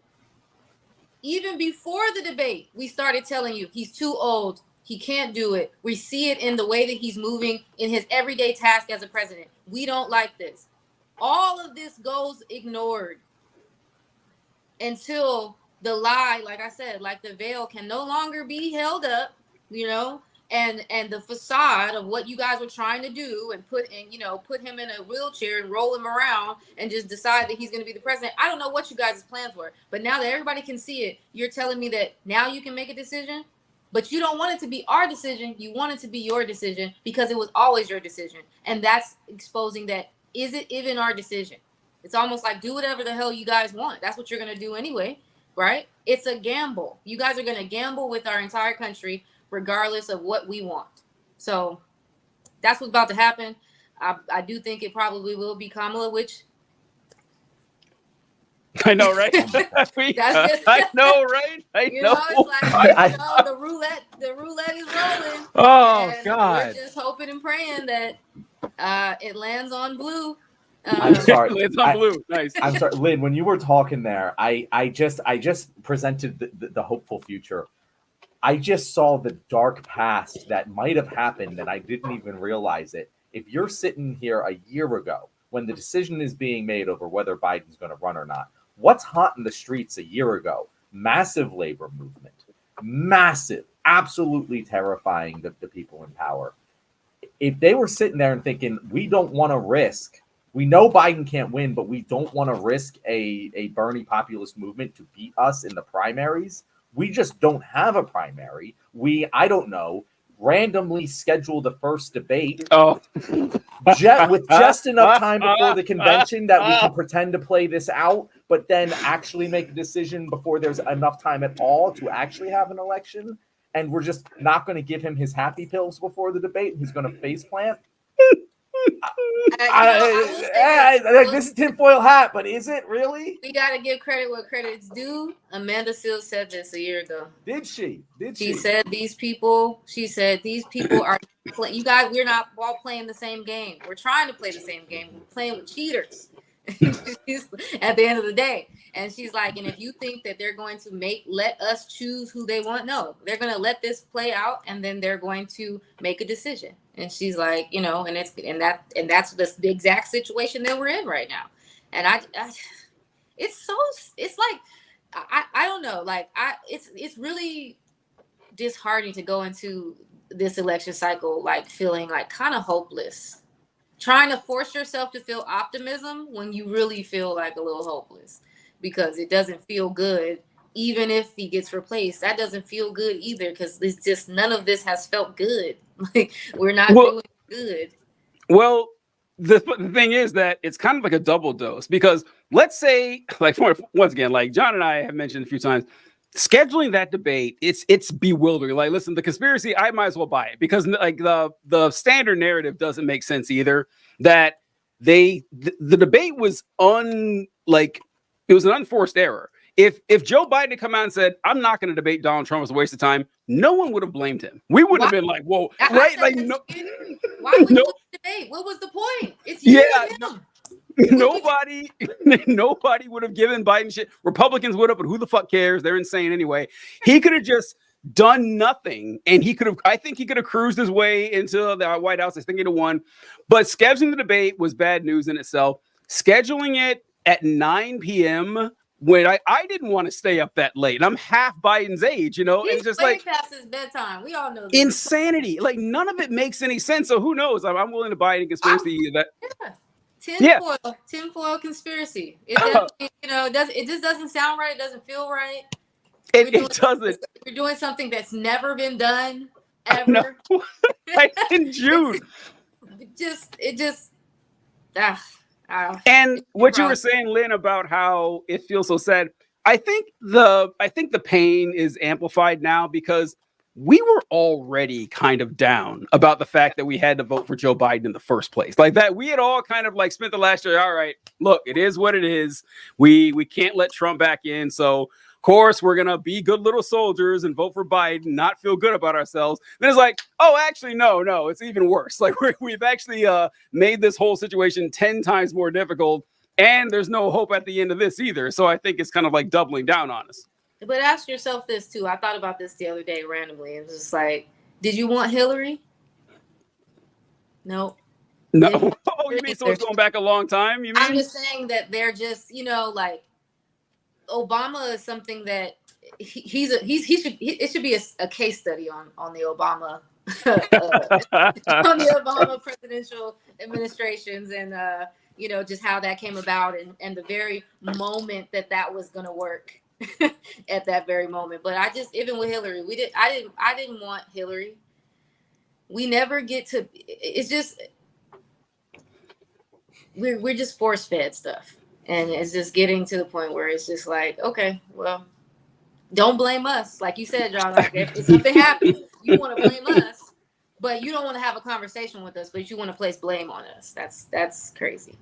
S2: even before the debate, we started telling you he's too old. He can't do it. We see it in the way that he's moving in his everyday task as a president. We don't like this. All of this goes ignored until the lie, like I said, like the veil can no longer be held up, and the facade of what you guys were trying to do and put him in a wheelchair and roll him around and just decide that he's going to be the president. I don't know what you guys' plans were, but now that everybody can see it, you're telling me that now you can make a decision, but you don't want it to be our decision. You want it to be your decision because it was always your decision. And that's exposing that, is it even our decision? It's almost like do whatever the hell you guys want. That's what you're going to do anyway, right? It's a gamble. You guys are going to gamble with our entire country regardless of what we want. So that's what's about to happen. I do think it probably will be Kamala, which
S1: I know, right? I know, right? I know.
S2: It's like the roulette is rolling.
S1: Oh God!
S2: We're just hoping and praying that it lands on blue.
S3: I'm sorry,
S1: it's on blue. Nice.
S3: I'm sorry, Lynn. When you were talking there, I just presented the hopeful future. I just saw the dark past that might have happened, and I didn't even realize it. If you're sitting here a year ago when the decision is being made over whether Biden's going to run or not, what's hot in the streets a year ago? Massive labor movement. Massive. Absolutely terrifying the people in power. If they were sitting there and thinking, we don't want to risk, we know Biden can't win, but we don't want to risk a Bernie populist movement to beat us in the primaries. We just don't have a primary. I don't know, randomly schedule the first debate with just enough time before the convention that we can pretend to play this out, but then actually make a decision before there's enough time at all to actually have an election. And we're just not going to give him his happy pills before the debate. He's going to face plant. This is tinfoil hat, but is it really?
S2: We got to give credit where credit's due. Amanda Seales said this a year ago.
S3: Did she?
S2: She said these people are you guys, we're not all playing the same game. We're trying to play the same game. We're playing with cheaters at the end of the day. And she's like, and if you think that they're going to let us choose who they want, no, they're going to let this play out, and then they're going to make a decision. And she's like, and that's the exact situation that we're in right now. And it's like, I don't know, like it's really disheartening to go into this election cycle like feeling like kind of hopeless, trying to force yourself to feel optimism when you really feel like a little hopeless, because it doesn't feel good. Even if he gets replaced, that doesn't feel good either, because it's just none of this has felt good. Like we're not doing good.
S1: Well, the thing is that it's kind of like a double dose, because let's say, like, once again, like John and I have mentioned a few times, scheduling that debate, it's bewildering. Like, listen, the conspiracy, I might as well buy it, because like the standard narrative doesn't make sense either. That the debate was it was an unforced error. If Joe Biden had come out and said, I'm not going to debate Donald Trump, it's a waste of time, no one would have blamed him. We wouldn't have been like, whoa, right? Like, no.
S2: Why would you debate? What was the point? It's you and him.
S1: Nobody would have given Biden shit. Republicans would have, but who the fuck cares? They're insane anyway. He could have just done nothing, and I think he could have cruised his way into the White House. I think he'd have won. But scheduling the debate was bad news in itself. Scheduling it at 9 p.m. when I didn't want to stay up that late. And I'm half Biden's age,
S2: He's
S1: it's just like
S2: past his bedtime. We all know this.
S1: Insanity. Like, none of it makes any sense. So who knows? I'm willing to buy any conspiracy that.
S2: Tinfoil conspiracy. It just doesn't sound right. It doesn't feel right.
S1: It doesn't.
S2: We're doing something that's never been done ever.
S1: Like in June. And what you were saying, Lynn, about how it feels so sad. I think the pain is amplified now because we were already kind of down about the fact that we had to vote for Joe Biden in the first place. Like that, we had all kind of like spent the last year. All right, look, it is what it is. We can't let Trump back in. So, of course, we're going to be good little soldiers and vote for Biden, not feel good about ourselves. Then it's like, oh, actually, no, it's even worse. Like we've actually made this whole situation 10 times more difficult. And there's no hope at the end of this either. So I think it's kind of like doubling down on us.
S2: But ask yourself this too. I thought about this the other day randomly. It was just like, did you want Hillary? No.
S1: Oh, you mean so it's going back a long time? You mean?
S2: I'm just saying that they're just, like Obama is something that it should be a case study on the Obama on the Obama presidential administrations and just how that came about and the very moment that was going to work. At that very moment. But even with Hillary, I didn't want Hillary. We never get to, it's just, we're just force fed stuff. And it's just getting to the point where it's just like, okay, well, don't blame us. Like you said, John, like if something happens, you want to blame us, but you don't want to have a conversation with us, but you want to place blame on us. That's crazy.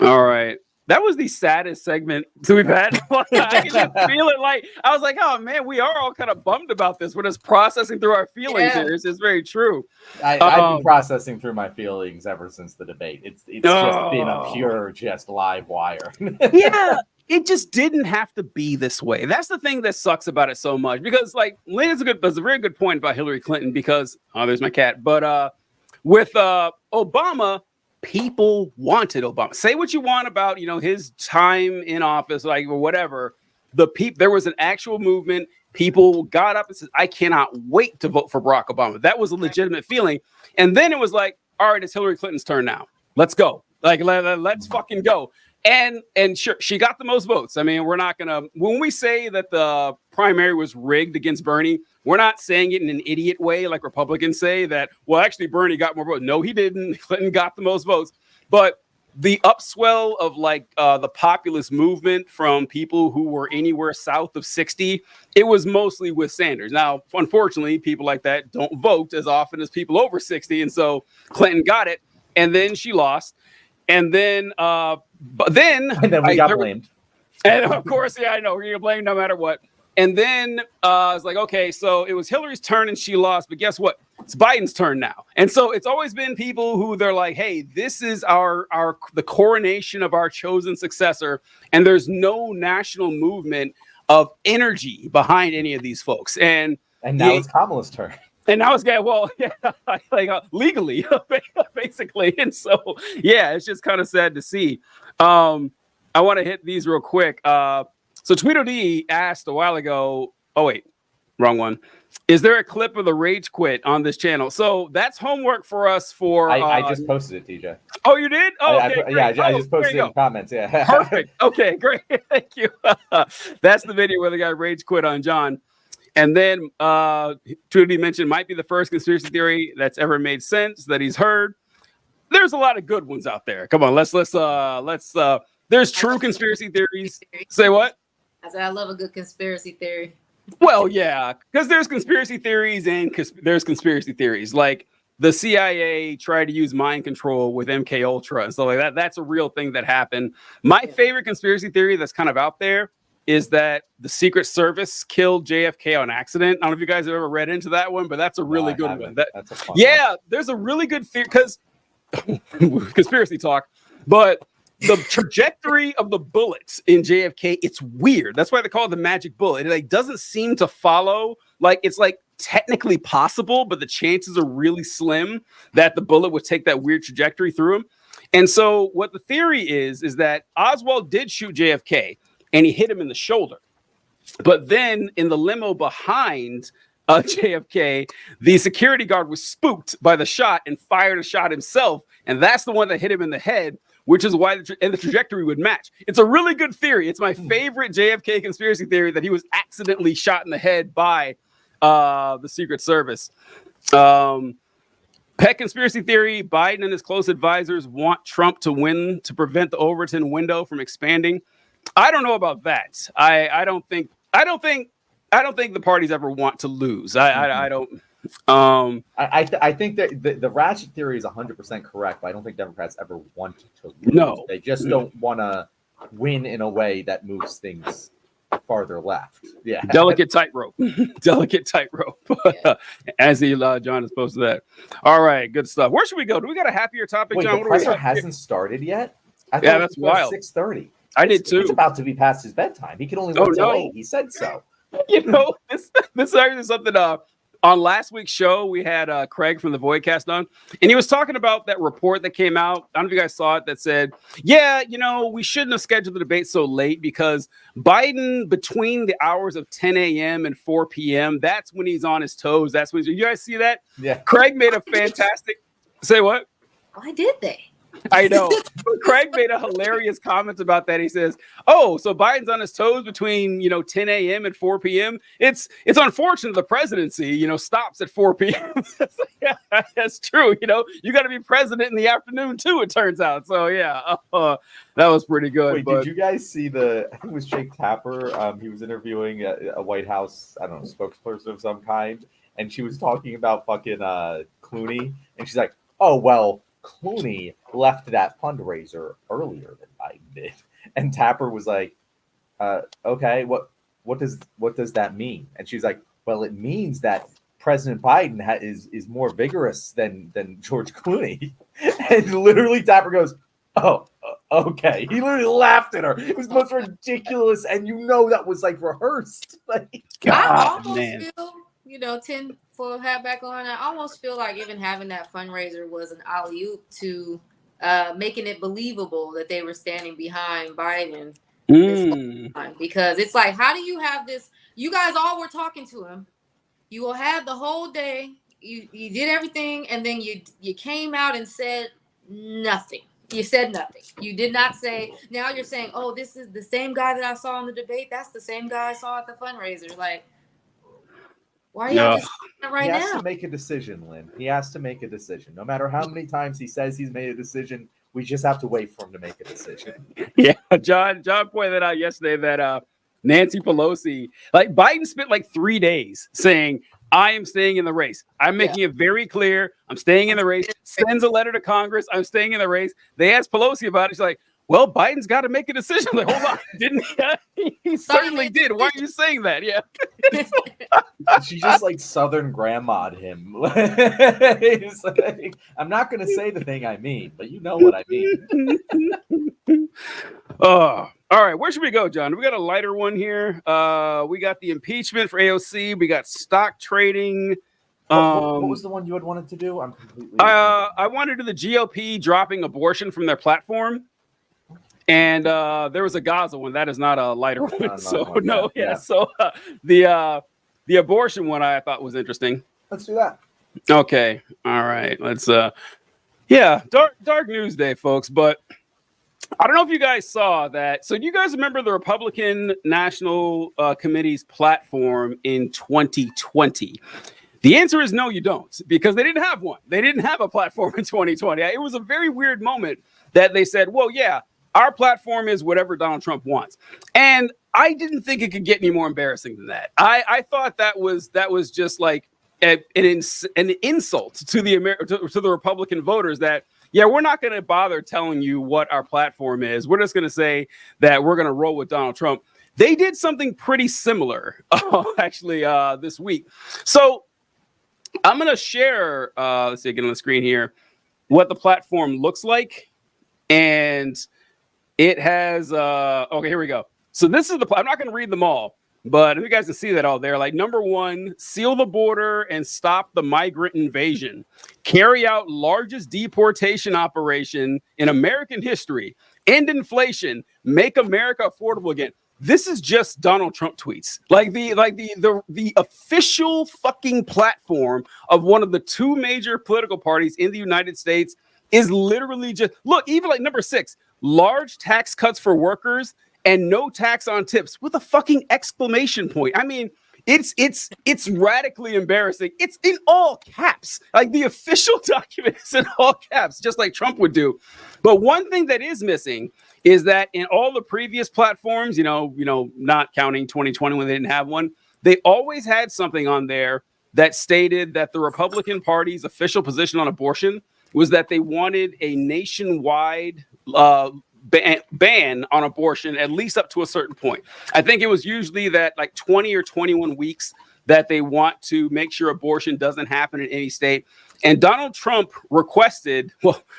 S1: All right. That was the saddest segment we've had. I can just feel it. Like, I was like, oh man, we are all kind of bummed about this. We're just processing through our feelings here. It's very true.
S3: I've been processing through my feelings ever since the debate. It's just been a pure live wire.
S1: Yeah, it just didn't have to be this way. That's the thing that sucks about it so much. Because like Lynn does a very good point about Hillary Clinton because there's my cat. But with Obama, people wanted Obama. Say what you want about, his time in office, like, or whatever. There was an actual movement. People got up and said, I cannot wait to vote for Barack Obama. That was a legitimate feeling. And then it was like, all right, it's Hillary Clinton's turn now. Let's go. Like, let's fucking go. And sure, she got the most votes. I mean, we're not going to, when we say that the primary was rigged against Bernie, we're not saying it in an idiot way like Republicans say that, well, actually, Bernie got more votes. No, he didn't. Clinton got the most votes. But the upswell of like the populist movement from people who were anywhere south of 60, it was mostly with Sanders. Now, unfortunately, people like that don't vote as often as people over 60. And so Clinton got it. And then she lost. And then, but then,
S3: And then we got blamed.
S1: And of course, yeah, I know we're gonna blame no matter what. And then it's like, okay, so it was Hillary's turn and she lost, but guess what? It's Biden's turn now. And so it's always been people who they're like, hey, this is the coronation of our chosen successor, and there's no national movement of energy behind any of these folks. And
S3: now it's Kamala's turn.
S1: And now it's like legally, basically. And so, yeah, it's just kind of sad to see. I want to hit these real quick. So Tweedo D asked a while ago, oh, wait, wrong one. Is there a clip of the rage quit on this channel? So that's homework for us for...
S3: I just posted it, TJ.
S1: Oh, you did? Oh, okay,
S3: I just posted it in comments, yeah.
S1: Perfect. Okay, great. Thank you. That's the video where the guy rage quit on John. And then Tweedo D mentioned might be the first conspiracy theory that's ever made sense that he's heard. There's a lot of good ones out there. Come on, let's there's true conspiracy theories. Say what?
S2: I said I love a good conspiracy theory.
S1: Well, yeah, because there's conspiracy theories and there's conspiracy theories. Like the CIA tried to use mind control with MK Ultra and stuff like that. That's a real thing that happened. My favorite conspiracy theory that's kind of out there is that the Secret Service killed JFK on accident. I don't know if you guys have ever read into that one, but that's a really good one.
S3: That's a fun one.
S1: There's a really good theory because conspiracy talk, but the trajectory of the bullets in JFK, it's weird. That's why they call it the magic bullet. It like doesn't seem to follow. Like it's like technically possible, but the chances are really slim that the bullet would take that weird trajectory through him. And so what the theory is that Oswald did shoot JFK and he hit him in the shoulder. But then in the limo behind JFK, the security guard was spooked by the shot and fired a shot himself. And that's the one that hit him in the head, which is why the trajectory would match. It's a really good theory. It's my favorite JFK conspiracy theory that he was accidentally shot in the head by the Secret Service. Pet conspiracy theory, Biden and his close advisors want Trump to win to prevent the Overton window from expanding. I don't know about that. I don't think the parties ever want to lose. I don't.
S3: I think that the ratchet theory is 100% correct, but I don't think Democrats ever want to lose.
S1: No,
S3: they just don't want to win in a way that moves things farther left. Yeah,
S1: delicate tightrope. Delicate tightrope. As John is posted that. All right, good stuff. Where should we go? Do we got a happier topic,
S3: Wait,
S1: John?
S3: The presser hasn't started yet.
S1: Yeah, that's wild.
S3: 6:30.
S1: I did too.
S3: It's about to be past his bedtime. He can only work till 8. He said so.
S1: You know, this is actually something. On last week's show, we had Craig from the Voidcast on, and he was talking about that report that came out. I don't know if you guys saw it, that said, yeah, you know, we shouldn't have scheduled the debate so late because Biden, between the hours of 10 a.m. and 4 p.m., that's when he's on his toes. That's when you guys see that?
S3: Yeah.
S1: Craig made a fantastic. Say what?
S2: Why did they?
S1: I know. Craig made a hilarious comment about that. He says, "Oh, so Biden's on his toes between 10 a.m. and 4 p.m. It's unfortunate the presidency stops at 4 p.m." Yeah, that's true. You got to be president in the afternoon too. It turns out. So yeah, that was pretty good.
S3: Wait, did you guys see I think it was Jake Tapper. He was interviewing a White House, I don't know, spokesperson of some kind, and she was talking about fucking Clooney, and she's like, "Oh well, Clooney left that fundraiser earlier than Biden did," and Tapper was like, "Okay, what does that mean?" And she's like, "Well, it means that President Biden is more vigorous than George Clooney." And literally, Tapper goes, "Oh, okay." He literally laughed at her. It was the most ridiculous, and that was like rehearsed. Like,
S2: I almost feel, 10 for hat back on. I almost feel like even having that fundraiser was an alley-oop to making it believable that they were standing behind Biden this whole time. Because it's like, how do you have this? You guys all were talking to him. You will have the whole day. You did everything, and then you came out and said nothing. You said nothing. You did not say. Now you're saying, "Oh, this is the same guy that I saw in the debate. That's the same guy I saw at the fundraiser." Like, why are y'all just right now?
S3: He has to make a decision, Lynn. He has to make a decision. No matter how many times he says he's made a decision, We just have to wait for him to make a decision.
S1: Yeah, John pointed out yesterday that Nancy Pelosi, like Biden spent like 3 days saying, I am staying in the race. I'm making it very clear. I'm staying in the race. Sends a letter to Congress. I'm staying in the race. They asked Pelosi about it. She's like, well, Biden's got to make a decision. Like, hold on. Didn't he? He certainly did. Why are you saying that? Yeah.
S3: She just like Southern grandma'd him. He's like, I'm not going to say the thing I mean, but you know what I mean.
S1: All right. Where should we go, John? We got a lighter one here. We got the impeachment for AOC. We got stock trading.
S3: What was the one you had wanted to do? I'm completely.
S1: I wanted to do the GOP dropping abortion from their platform. And there was a Gaza one. That is not a lighter one. So the abortion one I thought was interesting.
S3: Let's do that.
S1: Okay. All right. Let's dark news day, folks. But I don't know if you guys saw that. So do you guys remember the Republican National Committee's platform in 2020? The answer is no, you don't, because they didn't have one. They didn't have a platform in 2020. It was a very weird moment that they said, well, yeah, our platform is whatever Donald Trump wants. And I didn't think it could get any more embarrassing than that. I thought that was just like an insult to the Republican voters that, yeah, we're not going to bother telling you what our platform is. We're just going to say that we're going to roll with Donald Trump. They did something pretty similar, actually, this week. So I'm going to share, let's see, again on the screen here, what the platform looks like. And it has, okay, here we go. So this is I'm not going to read them all, but you guys can see that all there. Like number 1, seal the border and stop the migrant invasion. Carry out largest deportation operation in American history. End inflation. Make America affordable again. This is just Donald Trump tweets. Like the official fucking platform of one of the 2 major political parties in the United States is literally just, look, even like number 6, large tax cuts for workers and no tax on tips with a fucking exclamation point. I mean, it's radically embarrassing. It's in all caps. Like the official document is in all caps, just like Trump would do. But one thing that is missing is that in all the previous platforms, not counting 2020 when they didn't have one, they always had something on there that stated that the Republican Party's official position on abortion was that they wanted a nationwide ban on abortion, at least up to a certain point. I think it was usually that like 20 or 21 weeks that they want to make sure abortion doesn't happen in any state. And Donald Trump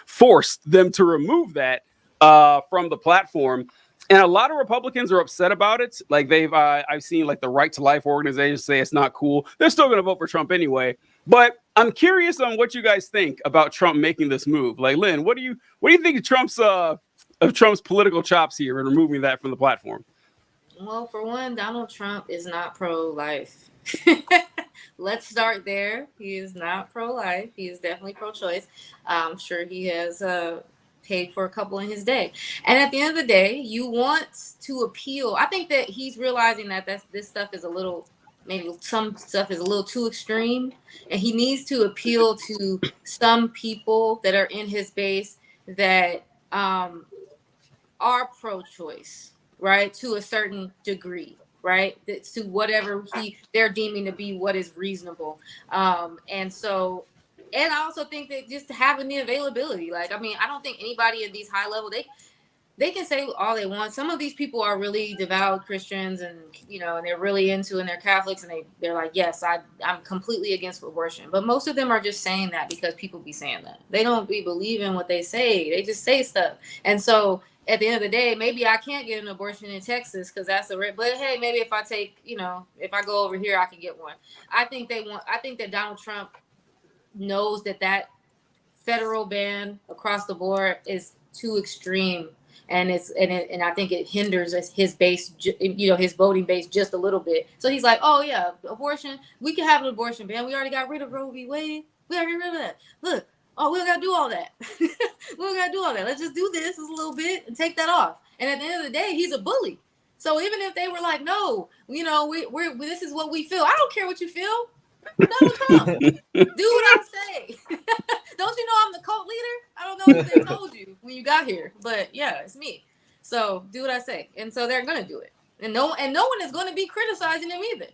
S1: forced them to remove that from the platform. And a lot of Republicans are upset about it. Like I've seen like the Right to Life organization say it's not cool. They're still going to vote for Trump anyway. But I'm curious on what you guys think about Trump making this move. Like, Lynn, what do you think of Trump's political chops here and removing that from the platform?
S2: Well, for one, Donald Trump is not pro-life. Let's start there. He is not pro-life. He is definitely pro-choice. I'm sure he has paid for a couple in his day. And at the end of the day, you want to appeal. I think that he's realizing that this stuff is maybe some stuff is a little too extreme, and he needs to appeal to some people that are in his base that are pro-choice, right? To a certain degree, right? To whatever they're deeming to be what is reasonable. And I also think that just having the availability, like, I mean, I don't think anybody at these high level, they can say all they want. Some of these people are really devout Christians and, and they're really into, and they're Catholics, and they're like, yes, I'm completely against abortion. But most of them are just saying that because people be saying that. They don't believe in what they say. They just say stuff. And so at the end of the day, maybe I can't get an abortion in Texas because that's but hey, maybe if I take, if I go over here, I can get one. I think that Donald Trump knows that federal ban across the board is too extreme. And I think it hinders his base, his voting base just a little bit. So he's like, oh yeah, abortion. We can have an abortion ban. We already got rid of Roe v. Wade. We already got rid of that. Look, we don't got to do all that. We don't got to do all that. Let's just do this a little bit and take that off. And at the end of the day, he's a bully. So even if they were like, no, this is what we feel. I don't care what you feel. Donald Trump, do what I say. Don't you know I'm the cult leader? I don't know if they told you. when you got here, but yeah, it's me. So do what I say, and so they're gonna do it, and no one is gonna be criticizing him either,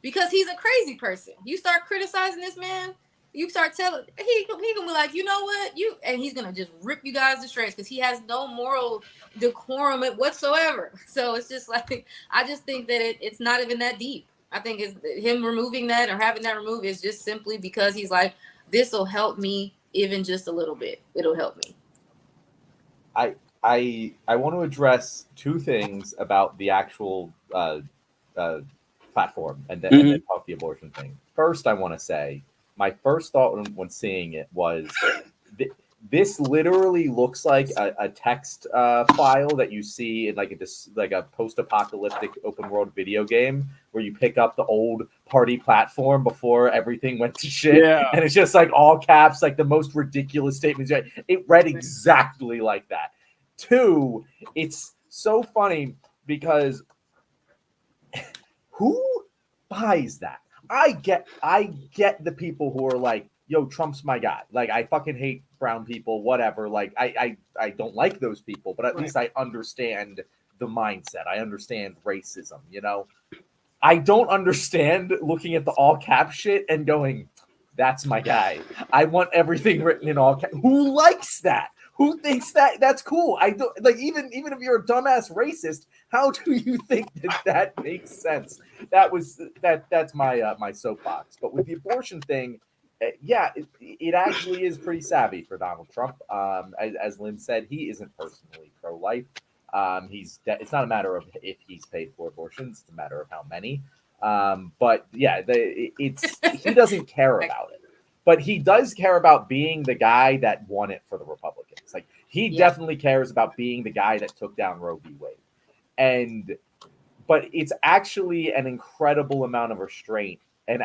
S2: because he's a crazy person. You start criticizing this man, you start telling he gonna be like, you know what, and he's gonna just rip you guys to shreds because he has no moral decorum whatsoever. So it's just like, I just think that it's not even that deep. I think it's him removing that or having that removed is just simply because he's like, this will help me even just a little bit. It'll help me.
S3: I want to address two things about the actual platform and then talk the abortion thing. First, I want to say my first thought when seeing it was this literally looks like a text file that you see in like a post-apocalyptic open world video game where you pick up the old party platform before everything went to shit.
S1: Yeah.
S3: And it's just like all caps, like the most ridiculous statements. It read exactly like that. Two, it's so funny because who buys that? I get the people who are like, yo, Trump's my guy. Like, I fucking hate brown people, whatever. Like, I don't like those people, but at least I understand the mindset. I understand racism, you know? I don't understand looking at the all cap shit and going, that's my guy. I want everything written in all cap. Who likes that? Who thinks that that's cool? I don't like, even if you're a dumbass racist, how do you think that makes sense? That's my my soapbox. But with the abortion thing, yeah, it actually is pretty savvy for Donald Trump. As Lynn said, he isn't personally pro-life. It's not a matter of if he's paid for abortions; it's a matter of how many. But yeah, he doesn't care about it. But he does care about being the guy that won it for the Republicans. Like, he definitely cares about being the guy that took down Roe v. Wade. But it's actually an incredible amount of restraint and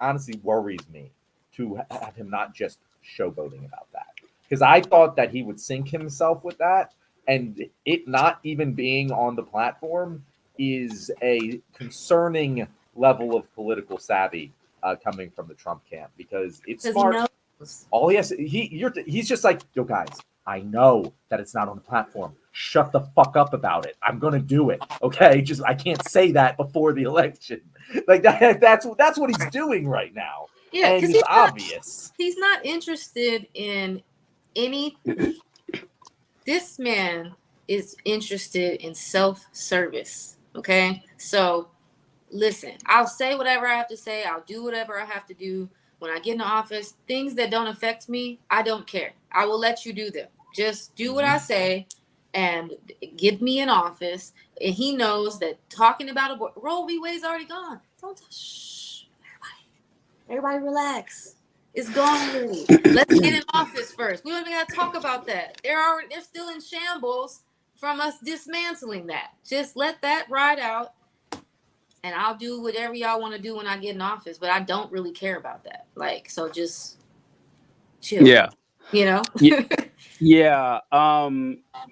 S3: honestly worries me to have him not just showboating about that. Because I thought that he would sink himself with that, and it not even being on the platform is a concerning level of political savvy coming from the Trump camp, because it's smart. All he has, he's just like, yo guys, I know that it's not on the platform. Shut the fuck up about it. I'm gonna do it. Okay, just I can't say that before the election. Like that's what he's doing right now.
S2: Yeah,
S3: and it's obvious.
S2: He's not interested in any. This man is interested in self-service. Okay, so. Listen, I'll say whatever I have to say. I'll do whatever I have to do. When I get in the office, things that don't affect me, I don't care. I will let you do them. Just do what I say and get me in office. And he knows that talking about Roe v. Wade's already gone. Don't shh. Everybody relax. It's gone already. Let's get in office first. We don't even gotta talk about that. They're still in shambles from us dismantling that. Just let that ride out. And I'll do whatever y'all want to do when I get in office, but I don't really care about that. Like, so just chill.
S1: Yeah.
S2: You know?
S1: Yeah.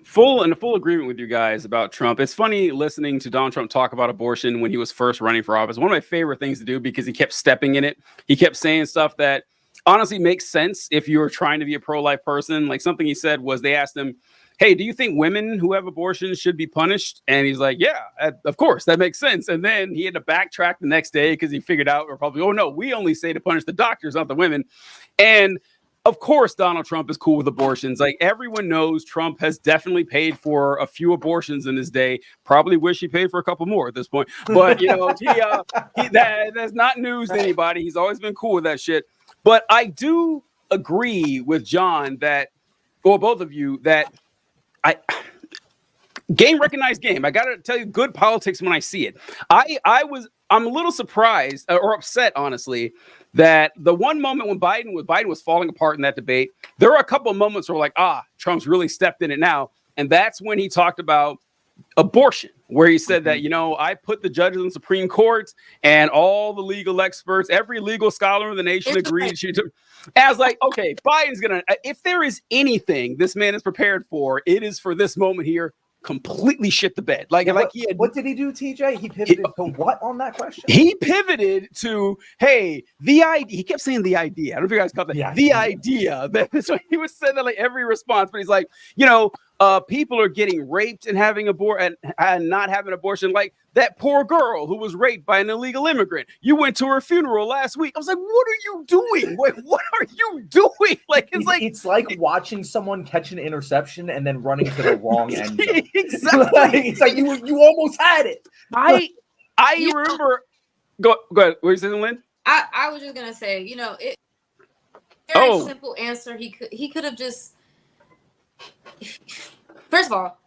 S1: Full agreement with you guys about Trump. It's funny listening to Donald Trump talk about abortion when he was first running for office. One of my favorite things to do, because he kept stepping in it. He kept saying stuff that honestly makes sense if you're trying to be a pro-life person. Like, something he said was, they asked him, hey, do you think women who have abortions should be punished? And he's like, yeah, of course, that makes sense. And then he had to backtrack the next day because he figured out, or probably, oh no, we only say to punish the doctors, not the women. And of course, Donald Trump is cool with abortions. Like, everyone knows Trump has definitely paid for a few abortions in his day. Probably wish he paid for a couple more at this point. But, you know, that's not news to anybody. He's always been cool with that shit. But I do agree with John that, or both of you, that game recognized game. I gotta tell you, good politics when I see it. I'm a little surprised or upset, honestly, that the one moment when Biden was falling apart in that debate, there were a couple of moments where like, Trump's really stepped in it now. And that's when he talked about abortion, where he said that, you know, I put the judges in the Supreme Court and all the legal experts, every legal scholar in the nation agreed. And I was like, okay, Biden's gonna, if there is anything this man is prepared for, it is for this moment here. completely shit the bed. Like
S3: what did he do, TJ? He pivoted to what on that question?
S1: He pivoted to, hey, the idea. He kept saying the idea. I don't know if you guys caught that. The idea. That's what he was saying that like every response. But he's like, people are getting raped and having and not having abortion. Like that poor girl who was raped by an illegal immigrant. You went to her funeral last week. I was like, what are you doing? Wait, what are you doing? Like
S3: it's like watching someone catch an interception and then running to the wrong end zone.
S1: Exactly.
S3: It's like you almost had it.
S1: I remember. Go ahead. What are you saying, Lynn?
S2: I was just gonna say, very simple answer. He could have just. First of all,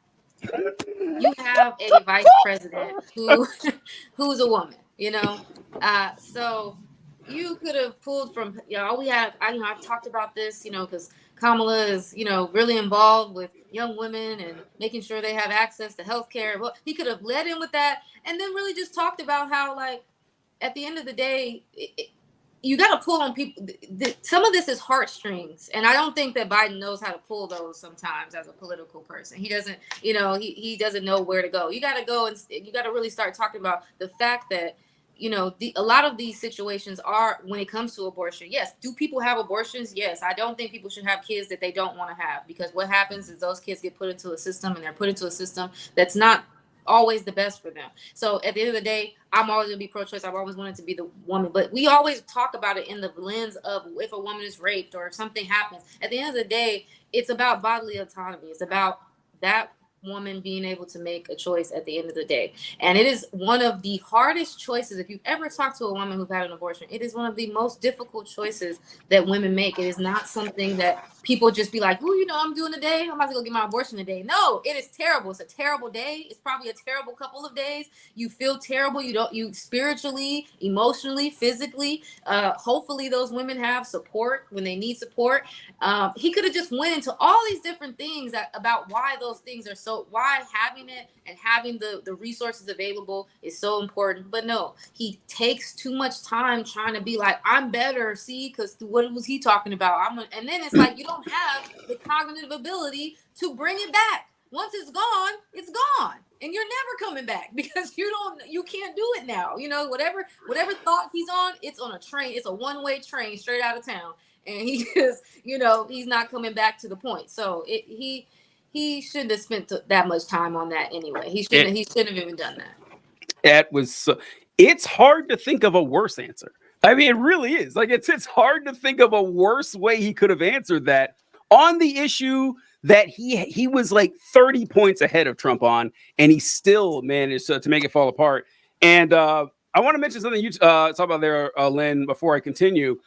S2: you have a vice president who's a woman, so you could have pulled from, I've talked about this, because Kamala is, really involved with young women and making sure they have access to healthcare. Well, he could have led in with that and then really just talked about how, like, at the end of the day, you got to pull on people. Some of this is heartstrings, and I don't think that Biden knows how to pull those sometimes as a political person. He doesn't, he doesn't know where to go. You got to go and you got to really start talking about the fact that, a lot of these situations are, when it comes to abortion, yes. Do people have abortions? Yes. I don't think people should have kids that they don't want to have, because what happens is those kids get put into a system, and they're put into a system that's not always the best for them. So at the end of the day, I'm always going to be pro-choice. I've always wanted to be the woman, but we always talk about it in the lens of if a woman is raped or if something happens. At the end of the day, it's about bodily autonomy. It's about that woman being able to make a choice at the end of the day. And it is one of the hardest choices. If you've ever talked to a woman who's had an abortion, it is one of the most difficult choices that women make. It is not something that people just be like, oh, I'm doing today. I'm about to go get my abortion today. No, it is terrible. It's a terrible day. It's probably a terrible couple of days. You feel terrible. You spiritually, emotionally, physically. Hopefully those women have support when they need support. He could have just went into all these different things about why those things are why having it and having the resources available is so important. But no, he takes too much time trying to be like, I'm better, see, because what was he talking about? And then it's like, you don't have the cognitive ability to bring it back. Once it's gone, and you're never coming back, because you can't do it now. Whatever thought he's on, it's on a train. It's a one-way train straight out of town, and he just, he's not coming back to the point. So he shouldn't have spent that much time on that anyway. He shouldn't have even done that.
S1: It's hard to think of a worse answer. I mean, it really is. Like, it's hard to think of a worse way he could have answered that on the issue that he was like 30 points ahead of Trump on, and he still managed to make it fall apart. And I want to mention something you talk about there, Lynn, before I continue.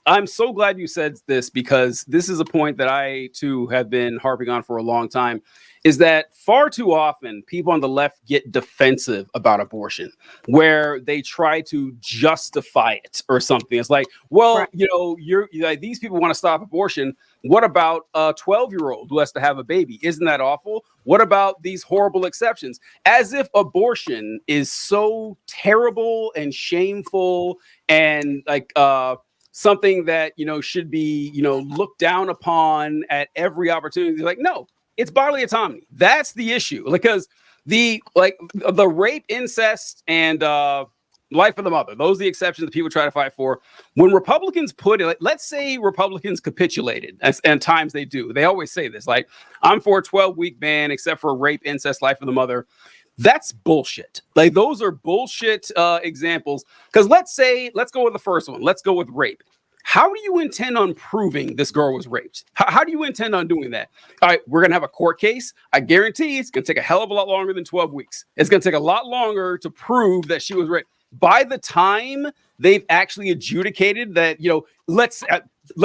S1: I'm so glad you said this, because this is a point that I too have been harping on for a long time, is that far too often people on the left get defensive about abortion, where they try to justify it or something. It's like, well, right. You're like, these people want to stop abortion. What about a 12-year-old who has to have a baby? Isn't that awful? What about these horrible exceptions? As if abortion is so terrible and shameful and like, something that, should be, looked down upon at every opportunity. Like, no, it's bodily autonomy. That's the issue. Because the rape, incest, and life of the mother, those are the exceptions that people try to fight for. When Republicans put it, let's say Republicans capitulated, and times they do. They always say this, like, I'm for a 12-week ban, except for rape, incest, life of the mother. That's bullshit. Like, those are bullshit examples. Because let's go with the first one. Let's go with rape. How do you intend on proving this girl was raped? How do you intend on doing that? All right, we're going to have a court case. I guarantee it's going to take a hell of a lot longer than 12 weeks. It's going to take a lot longer to prove that she was raped. By the time they've actually adjudicated that, let's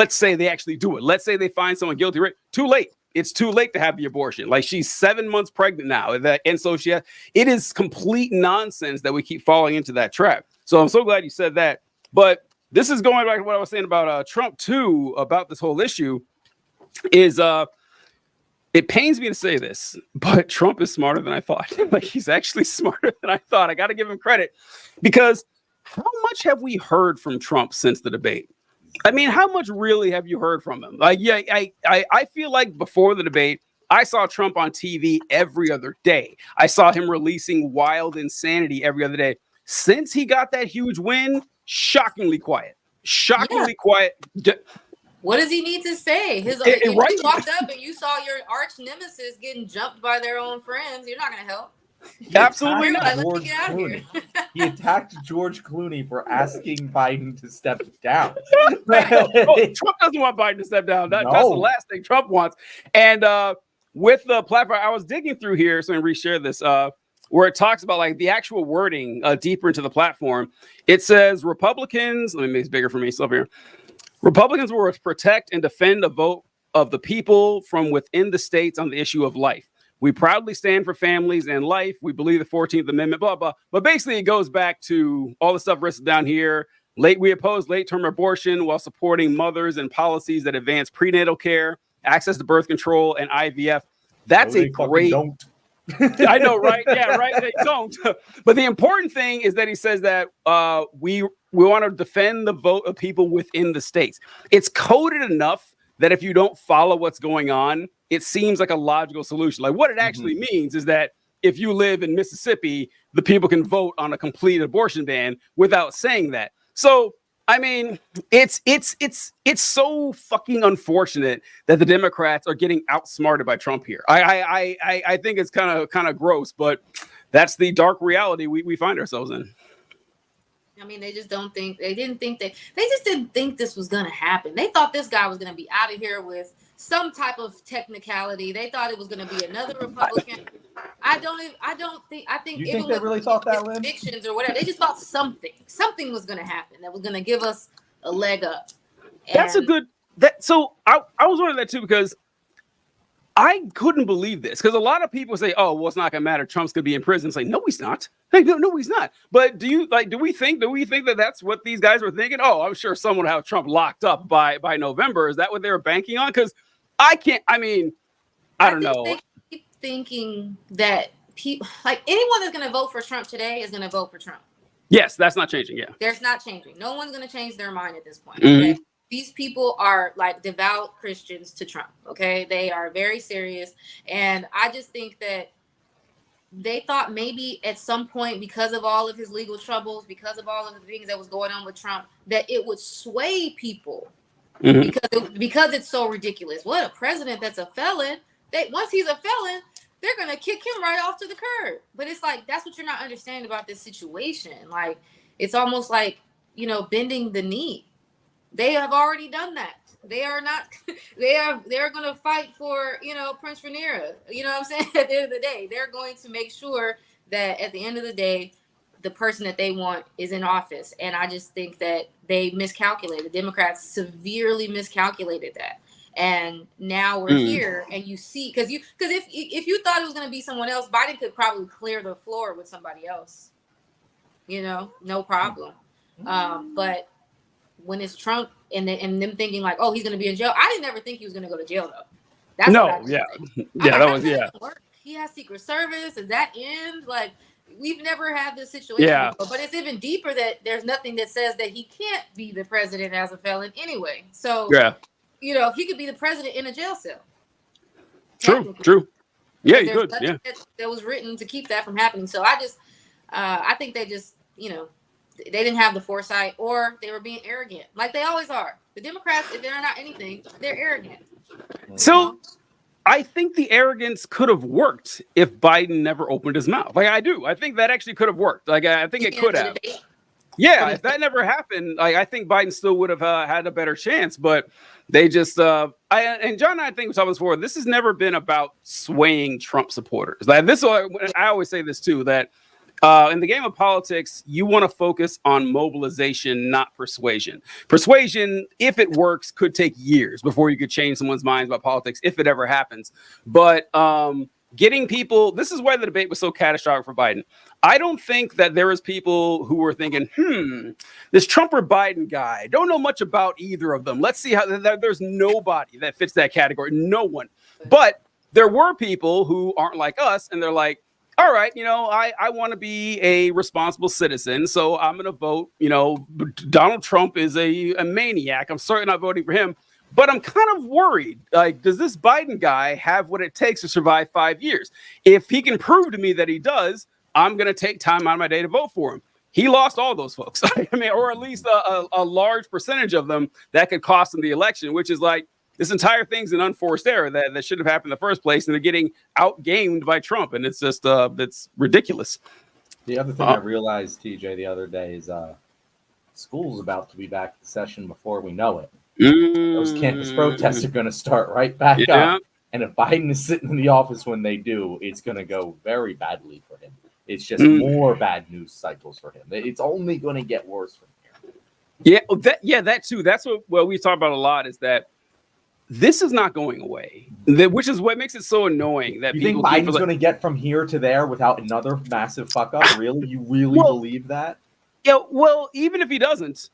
S1: say they actually do it. Let's say they find someone guilty, right? Too late. It's too late to have the abortion. Like, she's 7 months pregnant now. And so it is complete nonsense that we keep falling into that trap. So I'm so glad you said that. But this is going back to what I was saying about Trump too, about this whole issue is it pains me to say this, but Trump is smarter than I thought. Like, he's actually smarter than I thought. I got to give him credit, because how much have we heard from Trump since the debate? I mean, how much really have you heard from him? Like, yeah, I feel like before the debate, I saw Trump on TV every other day. I saw him releasing wild insanity every other day. Since he got that huge win, shockingly quiet. Shockingly quiet.
S2: What does he need to say? His
S1: Right?
S2: You walked up and you saw your arch nemesis getting jumped by their own friends. You're not going to help.
S1: Absolutely not.
S2: Like, let me get out of here.
S3: He attacked George Clooney for asking Biden to step down.
S1: Trump doesn't want Biden to step down. That's the last thing Trump wants. And with the platform, I was digging through here, so I'm going to reshare this, where it talks about like the actual wording deeper into the platform. It says Republicans, let me make this bigger for me, so here. Republicans will protect and defend the vote of the people from within the states on the issue of life. We proudly stand for families and life. We believe the 14th Amendment, blah, blah. But basically, it goes back to all the stuff listed down here. We oppose late-term abortion while supporting mothers and policies that advance prenatal care, access to birth control, and IVF. That's a great... Don't. I know, right? Yeah, right. They don't. But the important thing is that he says that we want to defend the vote of people within the states. It's coded enough that if you don't follow what's going on, it seems like a logical solution. Like what it actually means is that if you live in Mississippi, the people can vote on a complete abortion ban without saying that. So, I mean, it's so fucking unfortunate that the Democrats are getting outsmarted by Trump here. I think it's kind of gross, but that's the dark reality we find ourselves in.
S2: I mean, they just didn't think this was going to happen. They thought this guy was going to be out of here with some type of technicality. They thought it was going to be another Republican. I think
S3: you think they really thought that, Lynn?
S2: Predictions or whatever. They just thought something was going to happen that was going to give us a leg up.
S1: That's a good So I was wondering that too, because I couldn't believe this, because a lot of people say, "Oh, well, it's not gonna matter. Trump's gonna be in prison." It's like, no, he's not. Like, no, he's not. But do we think that that's what these guys were thinking? Oh, I'm sure someone will have Trump locked up by November. Is that what they were banking on? Because I don't know.
S2: They keep thinking that people, like anyone that's gonna vote for Trump today, is gonna vote for Trump.
S1: Yes, that's not changing. Yeah,
S2: there's not changing. No one's gonna change their mind at this point. Okay. These people are like devout Christians to Trump. Okay. They are very serious. And I just think that they thought maybe at some point, because of all of his legal troubles, because of all of the things that was going on with Trump, that it would sway people because it's so ridiculous. What, a president that's a felon? Once he's a felon, they're going to kick him right off to the curb. But it's like, that's what you're not understanding about this situation. Like, it's almost like, bending the knee. They have already done that. They are not. They're going to fight for Prince Rhaenyra. You know what I'm saying? At the end of the day, they're going to make sure that at the end of the day, the person that they want is in office. And I just think that they miscalculated. Democrats severely miscalculated that. And now we're here, and you see, because if you thought it was going to be someone else, Biden could probably clear the floor with somebody else. No problem. But when it's Trump and them thinking like, oh, he's going to be in jail. I didn't ever think he was going to go to jail though. That's work. He has Secret Service. Does that end? Like, we've never had this situation before, but it's even deeper that there's nothing that says that he can't be the president as a felon anyway. So, he could be the president in a jail cell.
S1: True. Yeah, he could. Yeah.
S2: That was written to keep that from happening. So I think they just, they didn't have the foresight, or they were being arrogant, like they always are. The Democrats, if they're not anything, they're arrogant.
S1: So I think the arrogance could have worked if Biden never opened his mouth. Like, I do. I think that actually could have worked. Like, I think it could have. Yeah, if that never happened, I think Biden still would have had a better chance. But they just, and John and I think we saw this before. This has never been about swaying Trump supporters. Like this, I always say this too, that in the game of politics, you want to focus on mobilization, not persuasion. Persuasion, if it works, could take years before you could change someone's minds about politics, if it ever happens. But getting people, this is why the debate was so catastrophic for Biden. I don't think that there is people who were thinking, this Trump or Biden guy, don't know much about either of them. Let's see how there's nobody that fits that category. No one. But there were people who aren't like us, and they're like, all right, I want to be a responsible citizen, so I'm going to vote. Donald Trump is a maniac. I'm certainly not voting for him. But I'm kind of worried. Like, does this Biden guy have what it takes to survive 5 years? If he can prove to me that he does, I'm going to take time out of my day to vote for him. He lost all those folks. I mean, or at least a large percentage of them that could cost him the election, which is like this entire thing's an unforced error that shouldn't have happened in the first place. And they're getting outgamed by Trump. And it's just it's ridiculous.
S3: The other thing I realized, TJ, the other day is school's about to be back in session before we know it. Those campus protests are going to start right back up. And if Biden is sitting in the office when they do, it's going to go very badly for him. It's just more bad news cycles for him. It's only going to get worse from here.
S1: That too. That's what we talk about a lot is that this is not going away, which is what makes it so annoying. That
S3: you think Biden's going to get from here to there without another massive fuck up? Really? You really believe that?
S1: Yeah. Well, even if he doesn't,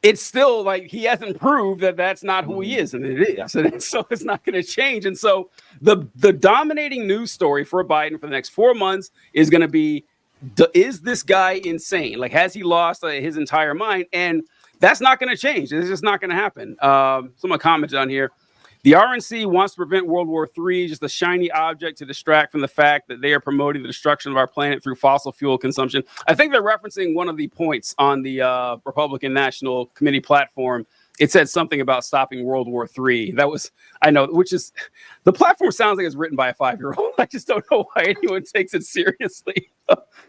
S1: it's still like he hasn't proved that that's not who he is, and it is, and so it's not going to change. And so the dominating news story for Biden for the next 4 months is going to be: is this guy insane? Like, has he lost his entire mind? And that's not going to change. It's just not going to happen. Someone commented on here. The RNC wants to prevent World War III, just a shiny object to distract from the fact that they are promoting the destruction of our planet through fossil fuel consumption. I think they're referencing one of the points on the Republican National Committee platform. It said something about stopping World War III. That was, I know, which is, the platform sounds like it's written by a 5-year-old. I just don't know why anyone takes it seriously.